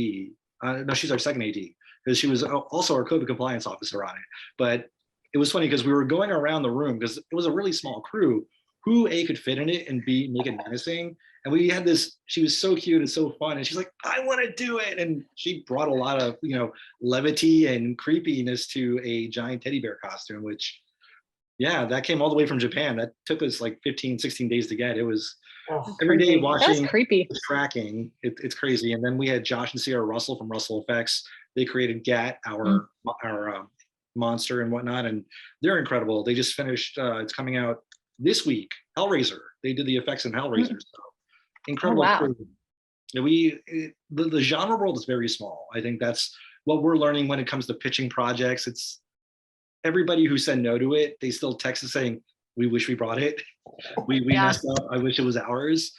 No, she's our second AD, because she was also our COVID compliance officer on it. But it was funny because we were going around the room, because it was a really small crew, who A, could fit in it, and B, make it menacing. And we had this, she was so cute and so fun. And she's like, I want to do it. And she brought a lot of, levity and creepiness to a giant teddy bear costume, which, that came all the way from Japan. That took us like 15, 16 days to get. It was every day watching. That was creepy. Tracking. It's crazy. And then we had Josh and Sierra Russell from Russell Effects. They created Gat, our monster and whatnot. And they're incredible. They just finished, it's coming out this week, Hellraiser. They did the effects in Hellraiser. So incredible. Oh, wow. The genre world is very small. I think that's what we're learning when it comes to pitching projects. It's everybody who said no to it, they still text us saying, we wish we brought it. We messed up. I wish it was ours.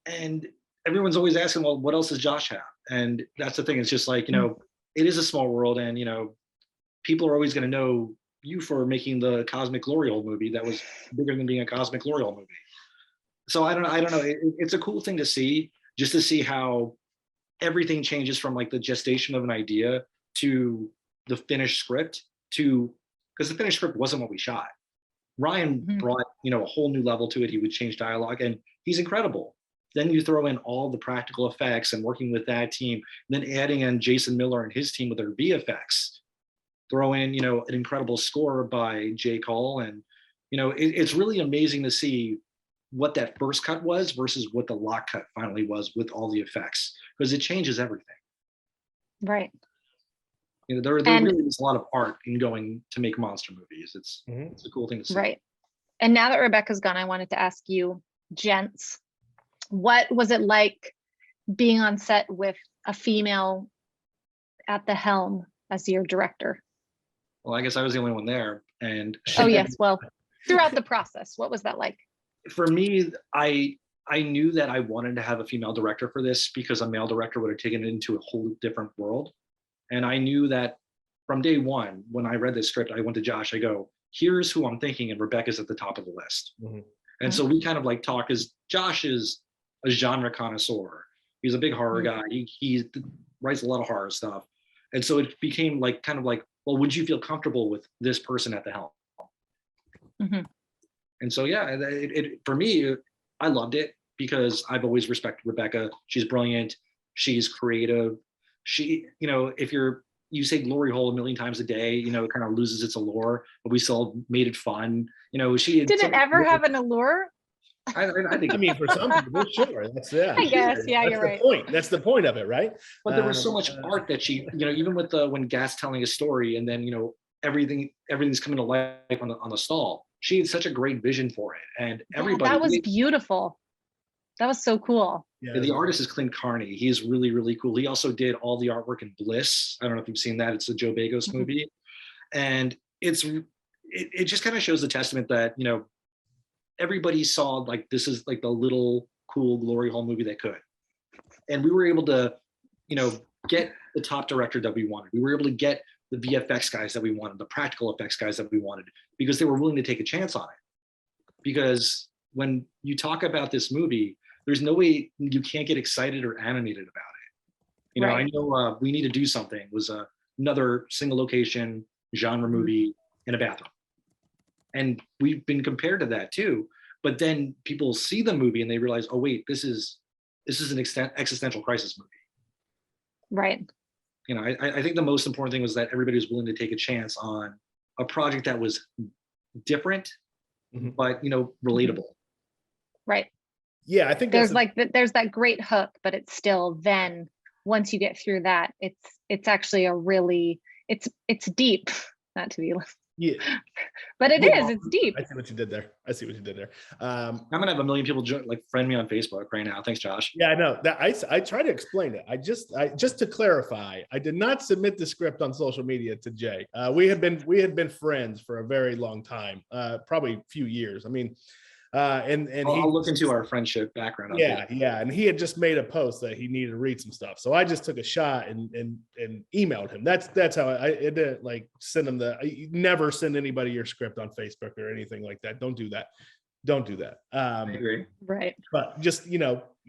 And everyone's always asking, well, what else does Josh have? And that's the thing. It's just like, it is a small world, and people are always going to know you for making the Cosmic Gloryhole movie that was bigger than being a Cosmic Gloryhole movie. So I don't know. It's a cool thing to see, just to see how everything changes from like the gestation of an idea to the finished script, because the finished script wasn't what we shot. Ryan brought, a whole new level to it. He would change dialogue, and he's incredible. Then you throw in all the practical effects and working with that team, and then adding in Jason Miller and his team with their VFX. Throw in, an incredible score by J. Cole, and it's really amazing to see what that first cut was versus what the lock cut finally was with all the effects, because it changes everything. Right. There really is a lot of art in going to make monster movies. It's a cool thing to see. Right. And now that Rebekah's gone, I wanted to ask you, gents, what was it like being on set with a female at the helm as your director? Well, I guess I was the only one there. And oh yes, well, throughout the process, what was that like? For me, I knew that I wanted to have a female director for this, because a male director would have taken it into a whole different world. And I knew that from day one, when I read this script, I went to Josh, I go, here's who I'm thinking, and Rebekah's at the top of the list. Mhm. And so we kind of like talk, as Josh is a genre connoisseur. He's a big horror guy. He writes a lot of horror stuff. And so it became like kind of like, well, would you feel comfortable with this person at the helm? And so, yeah, for me, I loved it because I've always respected Rebekah. She's brilliant. She's creative. She, if you say Gloryhole a million times a day, it kind of loses its allure, but we still made it fun. She did it ever have an allure? I think. I mean, for some people, sure. That's I guess, yeah, that's you're the right. Point. That's the point of it, right? But there was so much art that she, even with when Gas telling a story, and then everything's coming to life on the stall. She had such a great vision for it, and everybody. That was beautiful. That was so cool. Yeah, the artist is Clint Carney. He's really, really cool. He also did all the artwork in Bliss. I don't know if you've seen that. It's a Joe Bagos movie, and it just kind of shows the testament that everybody saw like this is like the little cool Gloryhole movie they could, and we were able to get the top director that we wanted. We were able to get the VFX guys that we wanted, the practical effects guys that we wanted, because they were willing to take a chance on it. Because when you talk about this movie, there's no way you can't get excited or animated about it. Right. I know We Need to Do Something was another single location genre movie in a bathroom. And we've been compared to that too. But then people see the movie and they realize, oh wait, this is an existential crisis movie. Right. I think the most important thing was that everybody was willing to take a chance on a project that was different, but relatable. Right. Yeah, I think there's there's that great hook, but it's still then once you get through that, it's actually a really it's deep. Not to be but it's deep. I see what you did there. I'm gonna have a million people friend me on Facebook right now. Thanks, Josh. Yeah, I know that. I try to explain it. I just to clarify, I did not submit the script on social media to Jay. We had been friends for a very long time, probably a few years. I mean, and I'll look into our friendship background. Yeah, and he had just made a post that he needed to read some stuff, so I just took a shot and emailed him. That's how I didn't send him you never send anybody your script on Facebook or anything like that. Don't do that. I agree. Right. But just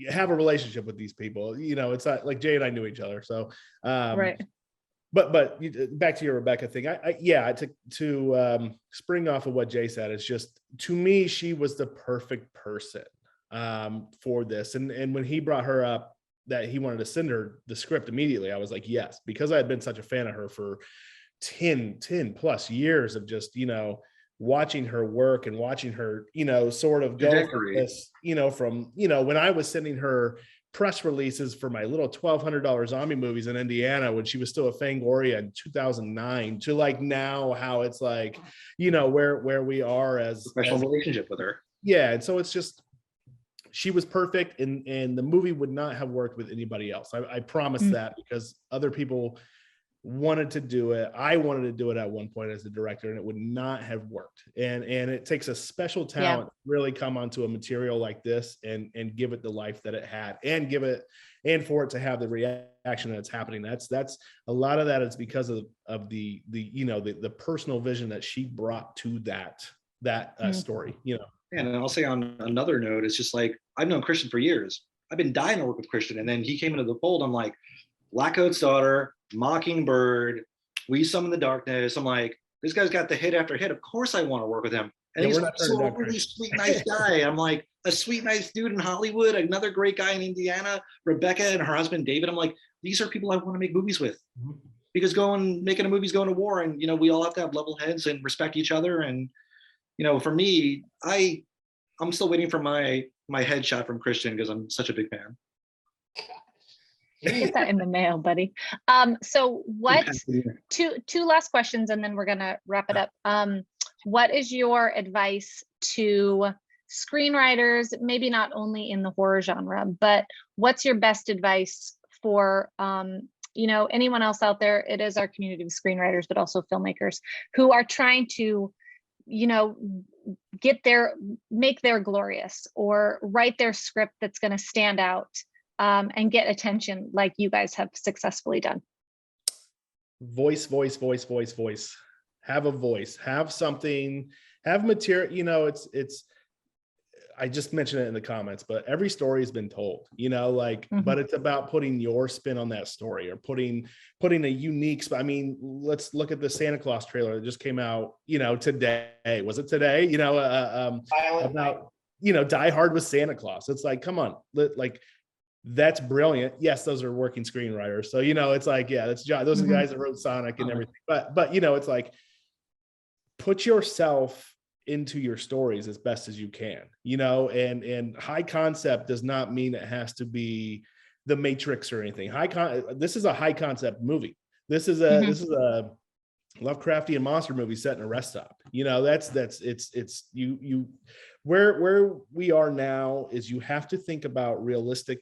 have a relationship with these people. It's not like Jay and I knew each other, so right. But back to your Rebekah thing, to spring off of what Jay said, it's just, to me, she was the perfect person for this. And when he brought her up that he wanted to send her the script immediately, I was like, yes, because I had been such a fan of her for 10 plus years of just, watching her work and watching her, sort of go from this, from, when I was sending her press releases for my little $1,200 zombie movies in Indiana when she was still a Fangoria in 2009 to now how it's where we are as a professional relationship with her. Yeah. And so it's just, she was perfect, and the movie would not have worked with anybody else. I promise that, because other people wanted to do it. I wanted to do it at one point as a director, and it would not have worked. And it takes a special talent to really come onto a material like this and give it the life that it had, and for it to have the reaction that's happening. That's a lot of that is because of the personal vision that she brought to that story. And I'll say on another note, it's just I've known Christian for years. I've been dying to work with Christian, and then he came into the fold. I'm like, Blackcoat's Daughter, Mockingbird, We Summon the Darkness. I'm like, this guy's got the hit after hit. Of course I want to work with him. And he's a really sweet, nice guy. I'm like, a sweet, nice dude in Hollywood, another great guy in Indiana, Rebekah and her husband, David. I'm like, these are people I want to make movies with. Because making a movie is going to war, and, we all have to have level heads and respect each other. And, for me, I'm still waiting for my headshot from Christian because I'm such a big fan. Get that in the mail, buddy. So what, two last questions, and then we're going to wrap it up. What is your advice to screenwriters, maybe not only in the horror genre, but what's your best advice for, anyone else out there? It is our community of screenwriters, but also filmmakers who are trying to, make their glorious, or write their script that's going to stand out and get attention like you guys have successfully done. Voice. have a voice, have something, have material. You know, it's I just mentioned it in the comments, but every story has been told, you know, like, but it's about putting your spin on that story, or putting a unique spin. I mean, let's look at the Santa Claus trailer that just came out, you know, today. Was it today? You know, about, you know, Die Hard with Santa Claus. It's like, come on, like, that's brilliant. Yes, those are working screenwriters. So, you know, it's like, yeah, those are the guys that wrote Sonic and everything. But, you know, it's like, put yourself into your stories as best as you can, you know, and high concept does not mean it has to be the Matrix or anything. This is a high concept movie. This is a Lovecraftian monster movie set in a rest stop. You know, it's you where we are now is you have to think about realistically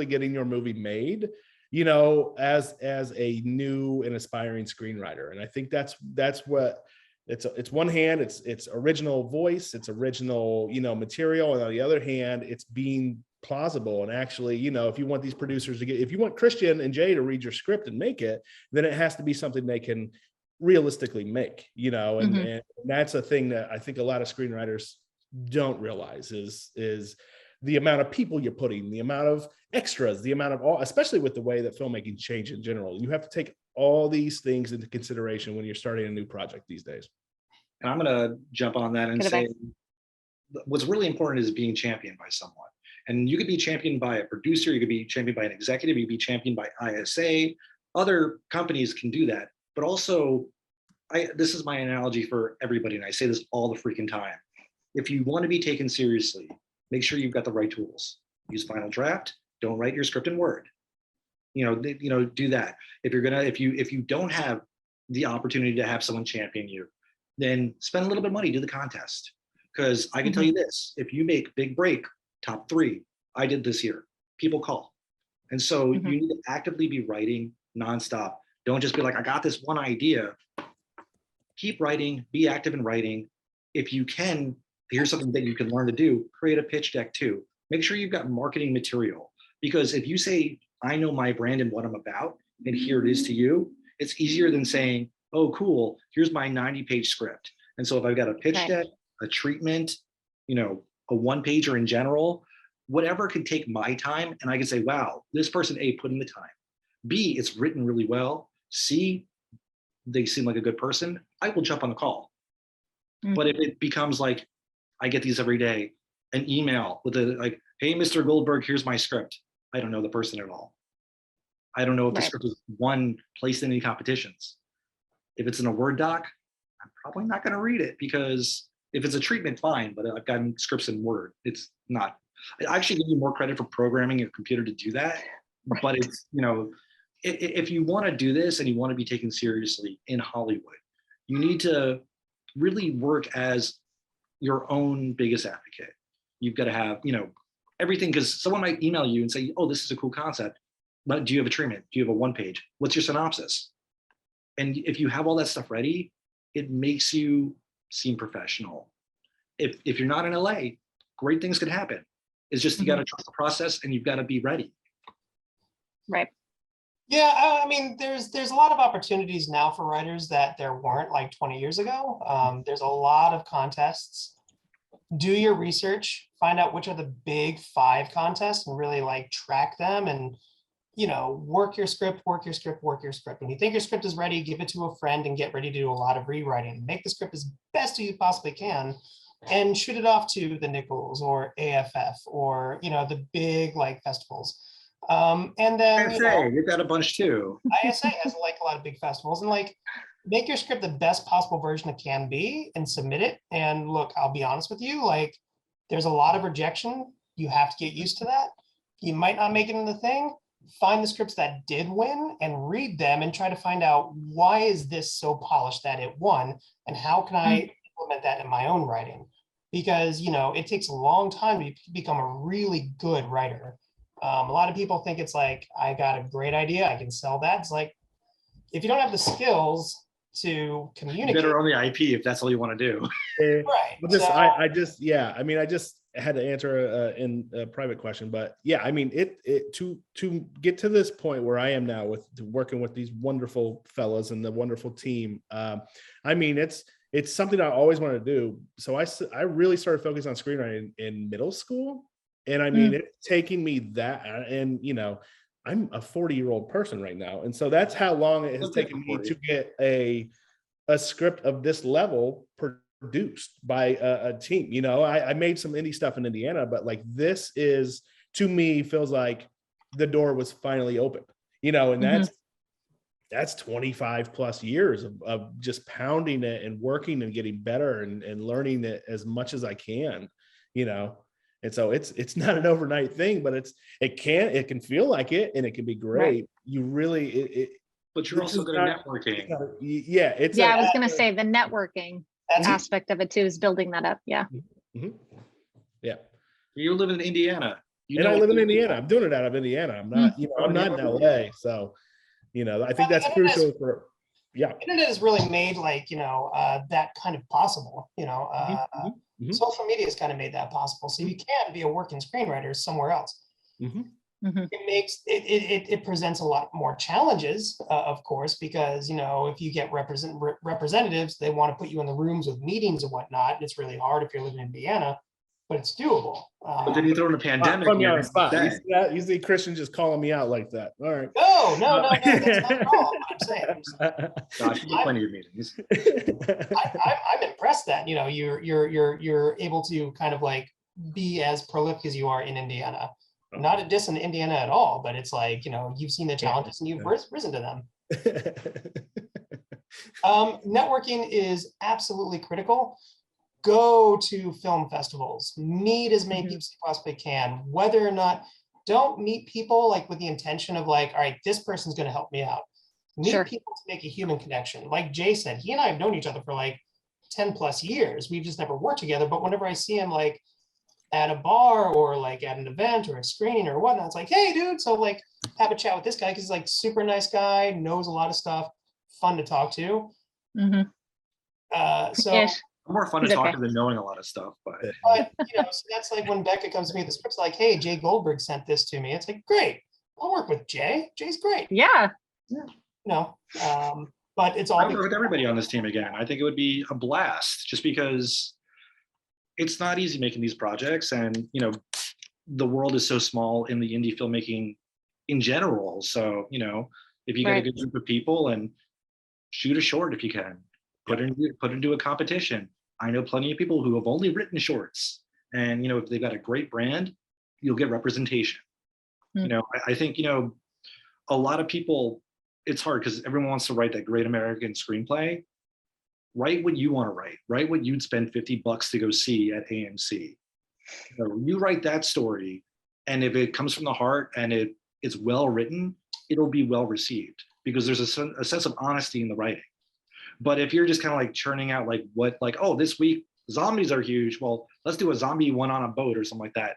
getting your movie made, you know, as a new and aspiring screenwriter. And I think that's what it's one hand, it's original voice, it's original, you know, material. And on the other hand, it's being plausible. And actually, you know, if you want these producers if you want Christian and Jay to read your script and make it, then it has to be something they can realistically make, you know, and that's a thing that I think a lot of screenwriters don't realize is the amount of people you're putting, the amount of extras, the amount of all, especially with the way that filmmaking changed in general. You have to take all these things into consideration when you're starting a new project these days. And I'm going to jump on that and say, what's really important is being championed by someone. And you could be championed by a producer, you could be championed by an executive, you could be championed by ISA. Other companies can do that. But also, this is my analogy for everybody, and I say this all the freaking time. If you want to be taken seriously, make sure you've got the right tools. Use Final Draft. Don't write your script in Word. You know, do that. If you don't have the opportunity to have someone champion you, then spend a little bit of money, do the contest. Because I can tell you this: if you make big break, top 3, I did this year, people call. And so you need to actively be writing nonstop. Don't just be like, I got this one idea. Keep writing, be active in writing. If you can, here's something that you can learn to do, create a pitch deck too. Make sure you've got marketing material. Because if you say, I know my brand and what I'm about, and here it is to you, it's easier than saying, oh, cool, here's my 90-page script. And so if I've got a pitch deck, a treatment, you know, a one-pager in general, whatever could take my time, and I can say, wow, this person, A, put in the time. B, it's written really well. C, they seem like a good person. I will jump on the call. But if it becomes like, I get these every day, an email with like, hey, Mr. Goldberg, here's my script. I don't know the person at all. I don't know if the script was placed in any competitions. If it's in a Word doc, I'm probably not going to read it, because if it's a treatment, fine, but I've gotten scripts in Word. It's not. I actually give you more credit for programming your computer to do that. But it's, you know, if you want to do this and you want to be taken seriously in Hollywood, you need to really work as your own biggest advocate. You've got to have, you know, everything, because someone might email you and say, oh, this is a cool concept, but do you have a treatment? Do you have a one page? What's your synopsis? And if you have all that stuff ready, it makes you seem professional. If you're not in LA, great things could happen. It's just, you got to trust the process and you've got to be ready. Right. Yeah, I mean, there's a lot of opportunities now for writers that there weren't like 20 years ago. There's a lot of contests. Do your research, find out which are the big 5 contests and really like track them, and, you know, work your script. When you think your script is ready, give it to a friend and get ready to do a lot of rewriting. Make the script as best as you possibly can and shoot it off to the Nichols or AFF or, you know, the big like festivals. And then ISA, you've got a bunch too. ISA has like a lot of big festivals, and like make your script the best possible version it can be and submit it. And look, I'll be honest with you, like there's a lot of rejection. You have to get used to that. You might not make it in the thing. Find the scripts that did win and read them and try to find out, why is this so polished that it won, and how can I implement that in my own writing? Because, you know, it takes a long time to become a really good writer. A lot of people think it's like, I got a great idea, I can sell that. It's like, if you don't have the skills to communicate, You better own the IP if that's all you want to do. right? But this, So, I just, yeah, I mean, I just, had to answer in a private question, but yeah, I mean, to get to this point where I am now with working with these wonderful fellas and the wonderful team. I mean, it's something I always wanted to do. So I really started focusing on screenwriting in middle school. And I mean, it's taking me that, and you know, I'm a 40-year-old person right now. And so that's how long it has taken me to get a script of this level produced by a team. You know, I made some indie stuff in Indiana, but like this is, to me, feels like the door was finally opened, you know, and that's 25 plus years of just pounding it and working and getting better and learning it as much as I can, you know. And so it's not an overnight thing, but it can feel like it, and it can be great. Right. You really but you're also good at networking. I was going to say the networking aspect of it too is building that up. Yeah. Yeah. You live in Indiana. And I live in Indiana. I'm doing it out of Indiana. I'm not, you know, I'm not in LA. So, you know, I think that's crucial for, Internet has really made like, you know, that kind of possible, you know, social media has kind of made that possible. So you can be a working screenwriter somewhere else. It makes it presents a lot more challenges, of course, because, you know, if you get representatives, they want to put you in the rooms with meetings and whatnot. And it's really hard if you're living in Indiana, but it's doable. But then you throw in a pandemic. Put me on the spot. You see Christian just calling me out like that. All right. No, that's not at all what I'm saying. Gosh, you get plenty of meetings. I'm impressed that, you know, you're able to kind of like be as prolific as you are in Indiana. Not a diss in Indiana at all, but it's like, you know, you've seen the challenges and you've risen to them. Networking is absolutely critical. Go to film festivals, meet as many people as you possibly can, whether or not, don't meet people like with the intention of like, all right, this person's going to help me out. Meet people to make a human connection. Like Jay said, he and I have known each other for like 10 plus years. We've just never worked together. But whenever I see him like at a bar or like at an event or a screening or whatnot, it's like, hey dude, so like have a chat with this guy because he's like super nice guy, knows a lot of stuff, fun to talk to. So more fun to talk to than knowing a lot of stuff, but you know, so that's like when Becca comes to me, the script's like, hey, Jay Goldberg sent this to me. It's like, great, I'll work with Jay. Jay's great. No, but it's all I work with everybody on this team again. I think it would be a blast just because it's not easy making these projects, and you know, the world is so small in the indie filmmaking in general. So, you know, if you get a good group of people and shoot a short if you can, put it into a competition. I know plenty of people who have only written shorts, and you know, if they've got a great brand, you'll get representation. You know, I think, you know, a lot of people, it's hard because everyone wants to write that great American screenplay. Write what you want to write. Write what you'd spend $50 to go see at AMC. You write that story, and if it comes from the heart and it's well written, it'll be well received because there's a sense of honesty in the writing. But if you're just kind of like churning out like what, like, oh, this week zombies are huge, well, let's do a zombie one on a boat or something like that.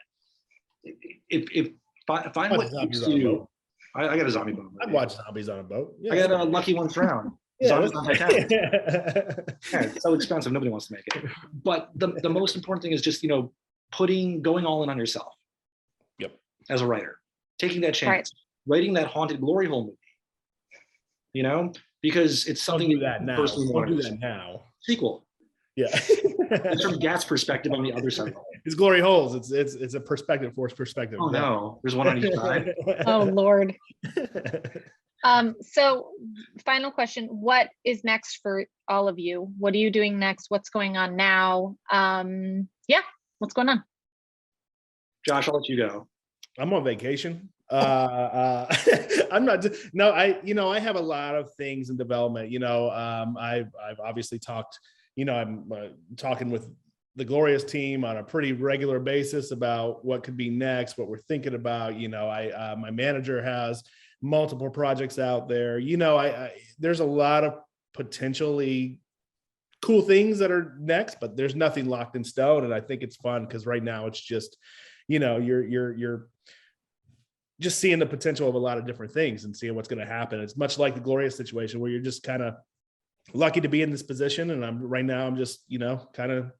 Find what keeps you. I got a zombie boat. I've watched zombies on a boat. Yeah, I got a Lucky Ones Drowned. Zombies on Titanic. It's so expensive, nobody wants to make it. But the most important thing is just, you know, going all in on yourself. As a writer, taking that chance, writing that haunted Gloryhole movie. You know, because it's something Don't do that now. Don't do that now. Sequel. Yeah. It's from Gat's perspective on the other side. It's glory holes. It's a perspective, forced perspective. Oh no, there's one on each side. Oh Lord. So final question, what is next for all of you? What are you doing next? What's going on now? What's going on? Josh, I'll let you go. I'm on vacation. I'm not. No, I have a lot of things in development. You know, I've obviously talked. You know, I'm talking with the Glorious team on a pretty regular basis about what could be next, what we're thinking about. You know, my manager has multiple projects out there. You know, there's a lot of potentially cool things that are next, but there's nothing locked in stone. And I think it's fun because right now it's just, you know, you're just seeing the potential of a lot of different things and seeing what's going to happen. It's much like the Glorious situation where you're just kind of lucky to be in this position. And I'm just, you know, kind of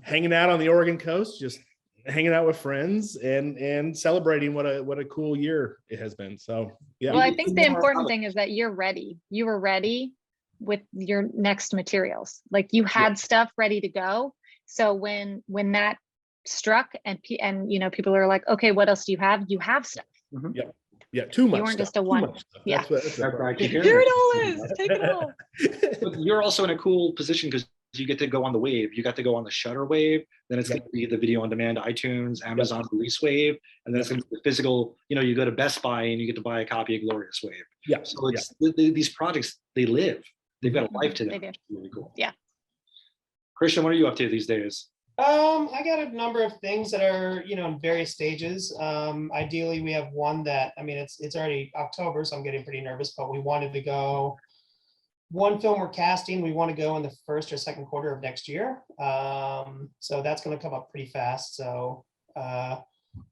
hanging out on the Oregon coast, just hanging out with friends and celebrating what a cool year it has been. So yeah. Well, I think the important thing is that you're ready. You were ready with your next materials. Like you had stuff ready to go. So when that struck and you know, people are like, okay, what else do you have? You have stuff. Yeah, too much. You weren't stuff, just a one. Yeah. Here it all is. Take it all. But you're also in a cool position because you get to go on the wave. You got to go on the Shutter wave. Then it's going to be the video on demand, iTunes, Amazon release wave, and then it's going to be the physical. You know, you go to Best Buy and you get to buy a copy of Glorious Wave. Yeah. So it's these projects. They live. They've got a life to them. They do. It's really cool. Yeah. Christian, what are you up to these days? I got a number of things that are, you know, in various stages. Ideally, we have one that, I mean, it's already October, so I'm getting pretty nervous, but we wanted to go, one film we're casting, we want to go in the first or second quarter of next year. So that's going to come up pretty fast. So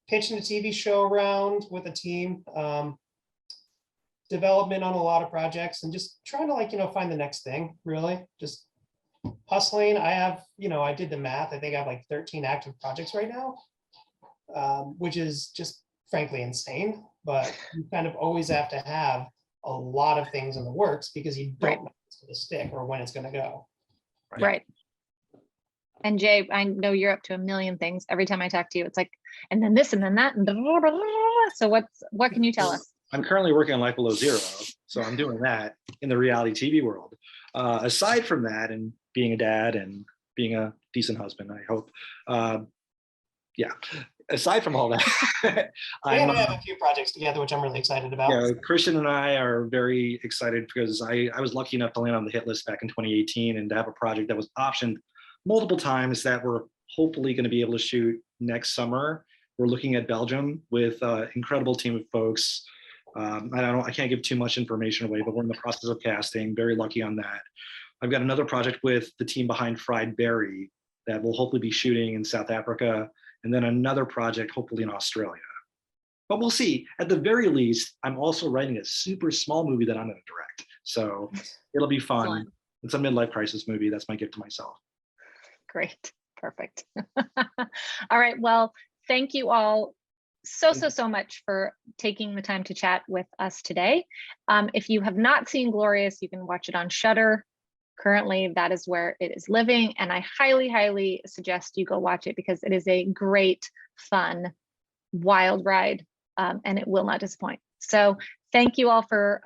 pitching a TV show around with a team, development on a lot of projects, and just trying to, like, you know, find the next thing, really. Just hustling. I have, you know, I did the math. I think I have like 13 active projects right now, which is just frankly insane. But you kind of always have to have a lot of things in the works because you don't know when it's going to stick or when it's going to go. Right. And Jay, I know you're up to a million things. Every time I talk to you, it's like, and then this and then that. And blah, blah, blah. So what can you tell us? I'm currently working on Life Below Zero. So I'm doing that in the reality TV world. Aside from that, and being a dad and being a decent husband, I hope. Aside from all that, We have a few projects together, which I'm really excited about. Yeah, Christian and I are very excited because I was lucky enough to land on the hit list back in 2018 and to have a project that was optioned multiple times that we're hopefully going to be able to shoot next summer. We're looking at Belgium with an incredible team of folks. I can't give too much information away, but we're in the process of casting. Very lucky on that. I've got another project with the team behind Fried Berry that will hopefully be shooting in South Africa, and then another project hopefully in Australia. But we'll see. At the very least, I'm also writing a super small movie that I'm going to direct. So it'll be fun. Excellent. It's a midlife crisis movie. That's my gift to myself. Great. Perfect. All right. Well, thank you all so much for taking the time to chat with us today. If you have not seen Glorious, you can watch it on Shudder. Currently, that is where it is living, and I highly suggest you go watch it because it is a great, fun, wild ride, and it will not disappoint. So thank you all for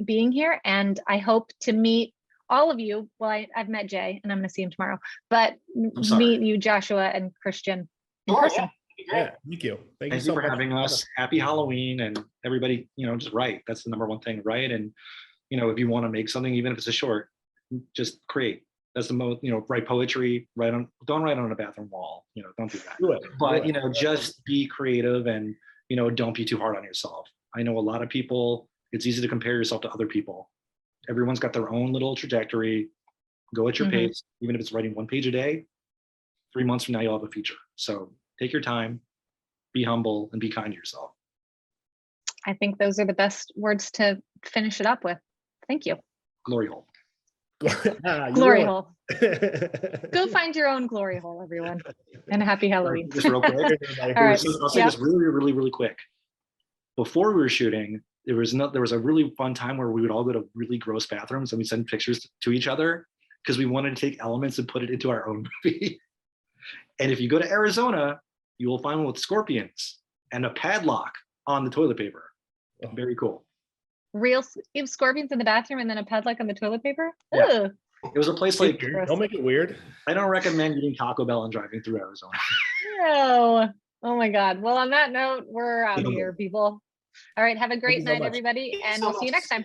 being here, and I hope to meet all of you. Well, I've met Jay, and I'm going to see him tomorrow, but meet you, Joshua and Christian, in person. Yeah, thank you. Thank you so so much for much. having us. Happy Halloween, and everybody, you know, just write. That's the number one thing, right? And you know, if you want to make something, even if it's a short, just create. That's the most, you know, write poetry, don't write on a bathroom wall, you know, don't do that. But you know, just be creative and, you know, don't be too hard on yourself. I know a lot of people, it's easy to compare yourself to other people. Everyone's got their own little trajectory. Go at your pace, even if it's writing 1 page a day. 3 months from now, you'll have a feature. So take your time, be humble, and be kind to yourself. I think those are the best words to finish it up with. Thank you. Glory hole. Glory hole. Go find your own glory hole, everyone. And a happy Halloween. Just real quick. All right. I'll say this really quick. Before we were shooting, there was a really fun time where we would all go to really gross bathrooms and we send pictures to each other because we wanted to take elements and put it into our own movie. And if you go to Arizona, you will find one with scorpions and a padlock on the toilet paper. Very cool. Real scorpions in the bathroom and then a padlock on the toilet paper? Yeah. Ugh. It was a place like, don't make it weird. I don't recommend eating Taco Bell and driving through Arizona. No. Oh my God. Well, on that note, we're out here, people. All right. Have a great night, everybody. And we'll see you next time.